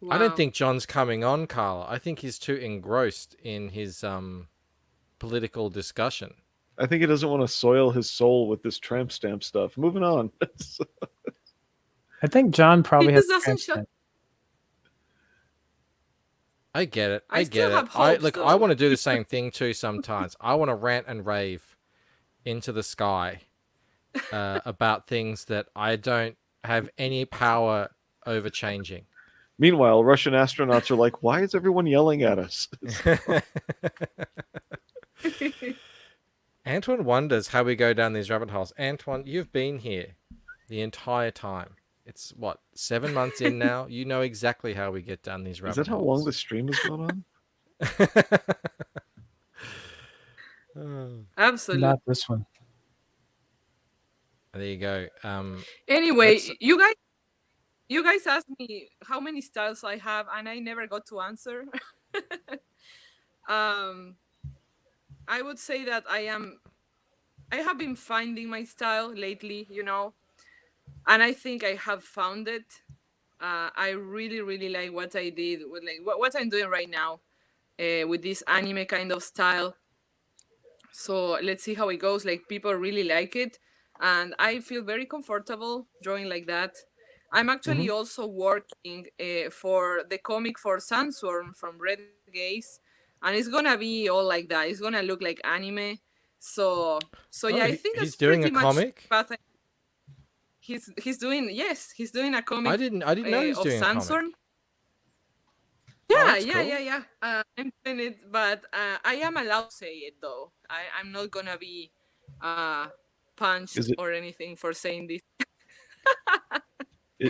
I don't Wow. think John's coming on, Carla. I think he's too engrossed in his political discussion. I think he doesn't want to soil his soul with this tramp stamp stuff. Moving on. I think John probably has. just doesn't tramp shut- stamp. I get it. I I still get have it. I hopes, look. I though. want to do the same thing too. Sometimes I want to rant and rave into the sky about things that I don't have any power over changing. Meanwhile, Russian astronauts are like, why is everyone yelling at us? Antoine wonders how we go down these rabbit holes. Antoine, you've been here the entire time. It's what, 7 months in now? You know exactly how we get down these rabbit Is that how holes. long the stream has gone on? Absolutely. Not this one. There you go. Anyway, let's- you guys asked me how many styles I have, and I never got to answer. I would say that I have been finding my style lately, and I think I have found it. I really, really like what I did with what I'm doing right now with this anime kind of style. So let's see how it goes. Like, people really like it, and I feel very comfortable drawing like that. I'm actually also working for the comic for Sandstorm from Red Gaze, and it's gonna be all like that. It's gonna look like anime. So yeah, I think that's he's doing a pretty much comic? path he's doing a comic. I didn't know he was of doing a Sandstorm. comic. Yeah, that's yeah, cool. yeah. I'm doing it, but I am allowed to say it though. I'm not gonna be punched Is it- or anything for saying this.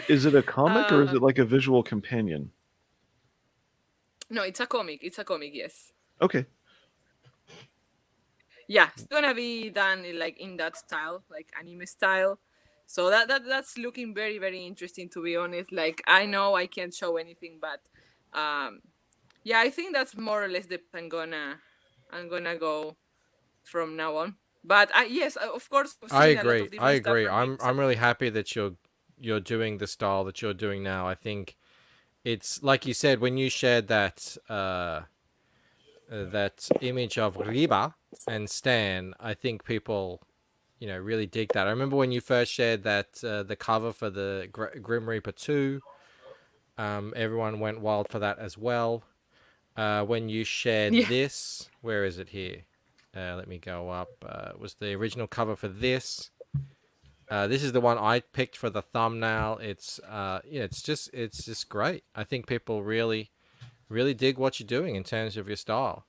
Is it a comic or is it like a visual companion? No, it's a comic. It's a comic. Yes. Okay. Yeah, it's gonna be done in that style, like anime style. So that's looking very, very interesting, to be honest. Like, I know I can't show anything, but yeah, I think that's more or less the I'm gonna go from now on. But yes, of course. I've I seen a lot of agree. different I stuff agree. from him, I'm really happy that you're doing the style that you're doing now. I think it's like you said when you shared that that image of Riba and Stan. I think people, really dig that. I remember when you first shared that the cover for the Grim Reaper 2. Everyone went wild for that as well. When you shared this, where is it here? Let me go up. It was the original cover for this. This is the one I picked for the thumbnail. It's it's just great. I think people really dig what you're doing in terms of your style.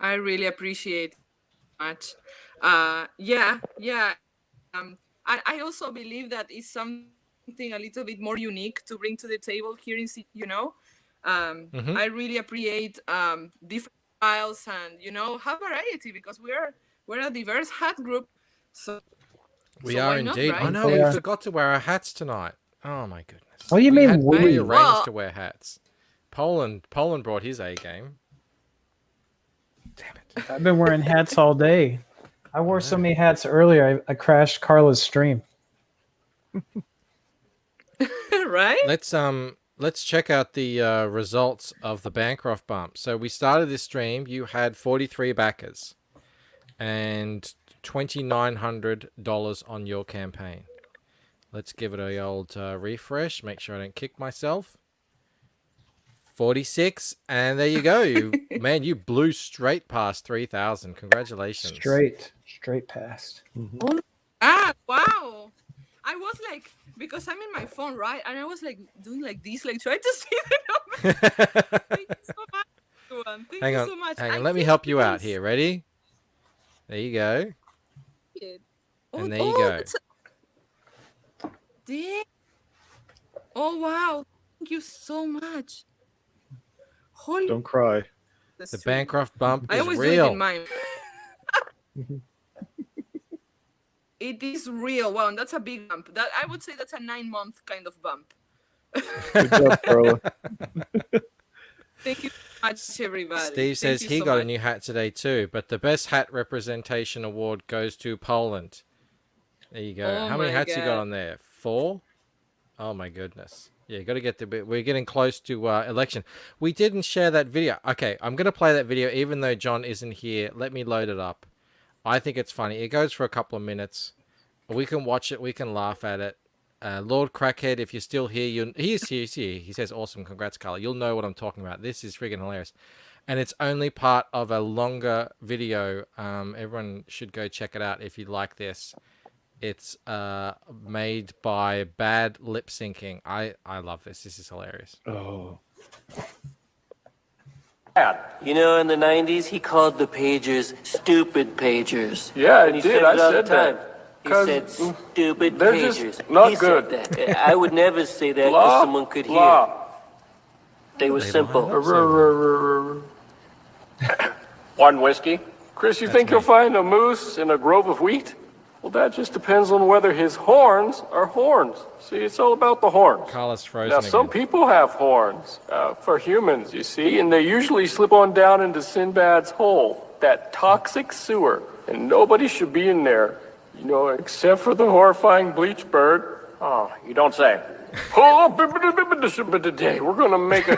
I really appreciate it much. Yeah. I also believe that it's something a little bit more unique to bring to the table here in I really appreciate different styles and have variety because we're a diverse hat group. So We so are why not, indeed. right? I know we forgot to wear our hats tonight. Oh my goodness. What do you mean we we? arranged Well- to wear hats. Poland brought his A game. Damn it. I've been wearing hats all day. I wore so many hats earlier. I crashed Carla's stream. Right? Let's check out the results of the Bancroft bump. So we started this stream. You had 43 backers and $2,900 on your campaign. Let's give it a old refresh. Make sure I don't kick myself. 46, and there you go. You blew straight past 3,000. Congratulations. Straight past. Wow. I was like, because I'm in my phone, right? And I was like doing like this, like trying to see the number. Thank you so much, everyone. Thank you so much. Hang I on. Let me can't help you believe out here. Ready? There you go. it. And there you go. that's Damn. Oh, wow. Thank you so much. Holy Don't cry. The Bancroft bump I is always do it real. in mine. It is real. Wow, and that's a big bump. That I would say that's a 9-month kind of bump. Good job, Carla. Thank you so much, everybody. Steve Thank says you he so got a much. new hat today too, but the best hat representation award goes to Poland. There you go. Oh How many my hats you got God. on there? 4? Oh my goodness. Yeah, got to get we're getting close to election. We didn't share that video. Okay, I'm going to play that video even though John isn't here. Let me load it up. I think it's funny. It goes for a couple of minutes. We can watch it. We can laugh at it. Lord Crackhead, if you're still here, he's here. He says, awesome. Congrats, Carla. You'll know what I'm talking about. This is friggin' hilarious. And it's only part of a longer video. Everyone should go check it out if you like this. It's made by Bad Lip Syncing. I love this. This is hilarious. Oh. You know, in the 90s, he called the pagers stupid pagers. Yeah, I And he did. said I it all the said that. time. He 'Cause said stupid they're pagers. just not He good. said that. I would never say that Blah, because someone could hear. blah. They were They simple. line up so One whiskey. Chris, you think you'll find a moose in a grove of wheat? Well, that just depends on whether his horns are horns. See, it's all about the horns. Carla's frozen Now, again. some people have horns for humans, you see, and they usually slip on down into Sinbad's hole, that toxic sewer, and nobody should be in there, you know, except for the horrifying bleach bird. Oh, you don't say. Today, we're going to make a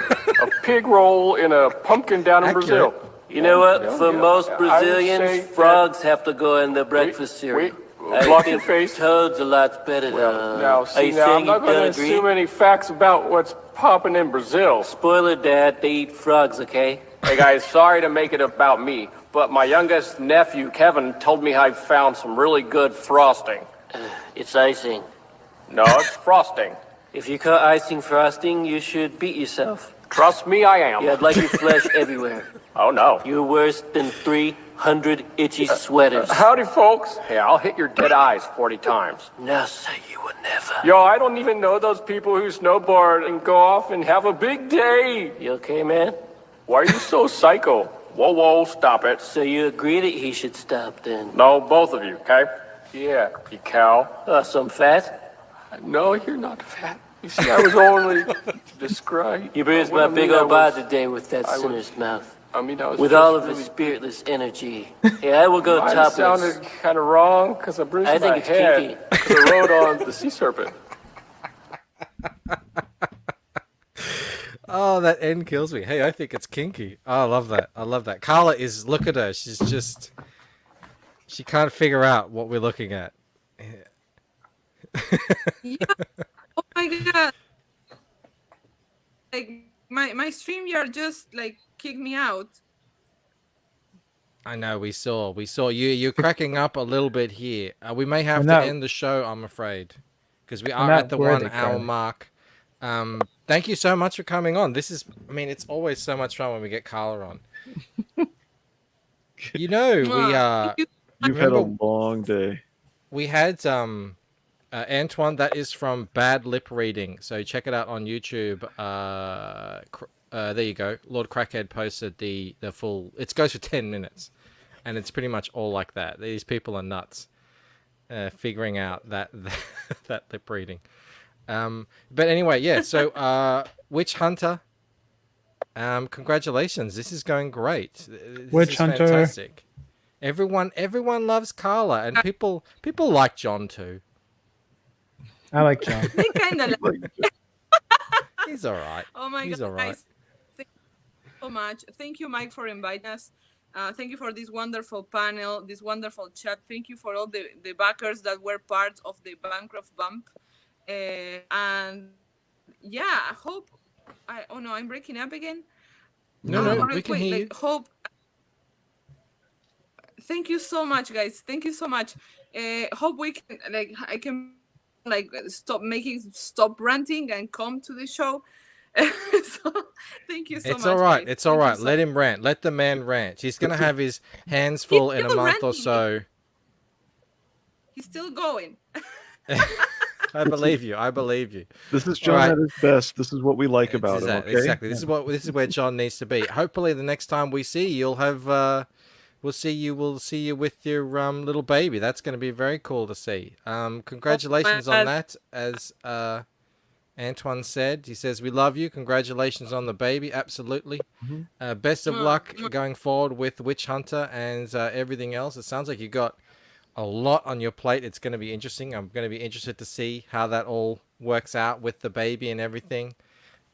pig roll in a pumpkin down in Accurate. Brazil. You know what? Yeah, For yeah. most I would say Brazilians, that- frogs have to go in the breakfast cereal. I block think your face. toads a lot better. Now, are see, you now, saying I'm not you going to don't agree? assume any facts about what's popping in Brazil. Spoiler, Dad, they eat frogs, okay? Hey guys, sorry to make it about me, but my youngest nephew, Kevin, told me I found some really good frosting. It's icing. No, it's frosting. If you call icing frosting, you should beat yourself. Trust me, I am. You had like your flesh everywhere. Oh, no. You're worse than 300 itchy sweaters. Howdy, folks. Hey, I'll hit your dead eyes 40 times. Now say you would never. Yo, I don't even know those people who snowboard and go off and have a big day. You okay, man? Why are you so psycho? Whoa, whoa, stop it. So you agree that he should stop then? No, both of you, okay? Yeah, you cow. So I'm fat? No, you're not fat. You see, I was only describing. You bruised my big old body today with that sinner's mouth. I mean, I was With just all of really, his spiritless energy. Yeah, I will go Mine topless. sounded kind of wrong because I bruised I think my it's head kinky. because I rode on the sea serpent. Oh, that end kills me. Hey, I think it's kinky. Oh, I love that. I love that. Carla is, look at her. She's just, she can't figure out what we're looking at. Yeah. Oh my god. Like my StreamYard just like kicked me out. I know, we saw you. You're cracking up a little bit here. We may have We're to not- end the show, I'm afraid, because we We're are not at the worthy, 1 hour Carla. mark. Thank you so much for coming on. I mean, it's always so much fun when we get Carla on. You know, Mwah. Thank you. You've had a remember- long day. we had Antoine. That is from Bad Lip Reading. So check it out on YouTube. There you go. Lord Crackhead posted the full. It goes for 10 minutes, and it's pretty much all like that. These people are nuts, figuring out that that lip reading. But anyway, yeah. So Witch Hunter. Congratulations. This is going great. This Witch is Hunter. Fantastic. Everyone loves Carla, and people like John too. I like John. They kind of He's all right. Oh my He's God, all right. guys. Thank you so much. Thank you, Mike, for inviting us. Thank you for this wonderful panel, this wonderful chat. Thank you for all the backers that were part of the Bancroft Bump. And yeah, I hope. Oh no, I'm breaking up again. No, Real we can quick, hear you. Hope. Thank you so much, guys. Thank you so much. Hope we can I can stop ranting and come to the show. So thank you so much. It's all right. guys. It's all Thank you right. so Let him rant. Let the man rant. He's gonna have his hands full in a still month or ranting. so. He's still going. I believe you. I believe you. This is John right. at his best. This is what we like about him. Okay? Exactly. This is where John needs to be. Hopefully, the next time we see you, you'll have. We'll see you with your little baby. That's going to be very cool to see. Congratulations on that. As Antoine said, he says we love you. Congratulations on the baby. Absolutely. Best of luck going forward with Witch Hunter and everything else. It sounds like you got a lot on your plate. It's going to be interesting. I'm going to be interested to see how that all works out with the baby and everything.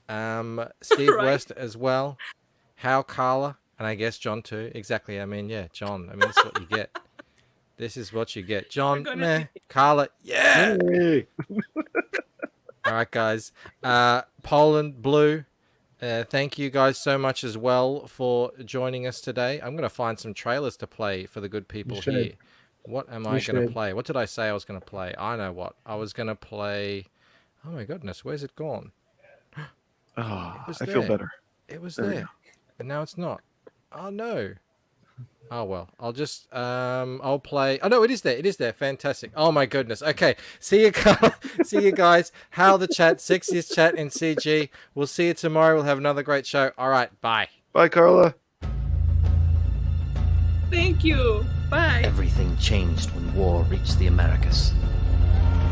Steve Right. West as well. How Carla. And I guess John too. Exactly. I mean, yeah, John. I mean, this is what you get. This is what you get. John, gonna meh. Carla, yeah. Hey. All right, guys. Poland Blue, thank you guys so much as well for joining us today. I'm going to find some trailers to play for the good people should. here. What am I You going to should. play? What did I say I was going to play? I know what. I was going to play... Oh, my goodness. Where's it gone? Oh, was I feel there. better. It was There we there. go. And now it's not. Oh, no. Oh, well. I'll just... I'll play... Oh, no, it is there. It is there. Fantastic. Oh, my goodness. Okay. See you, see you guys. How the chat. Sexiest chat in CG. We'll see you tomorrow. We'll have another great show. All right. Bye. Bye, Carla. Thank you. Bye. Everything changed when war reached the Americas.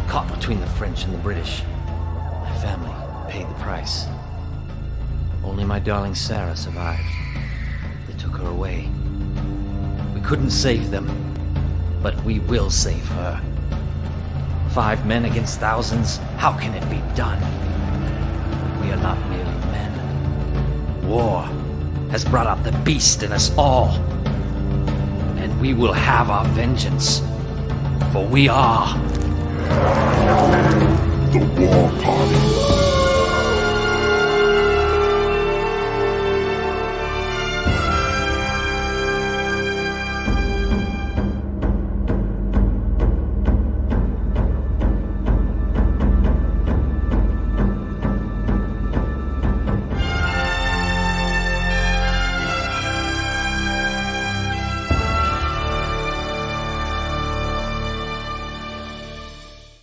Caught between the French and the British. My family paid the price. Only my darling Sarah survived. They took her away. We couldn't save them, but we will save her. 5 men against thousands, how can it be done? We are not merely men. War has brought out the beast in us all. And we will have our vengeance, for we are the War Party.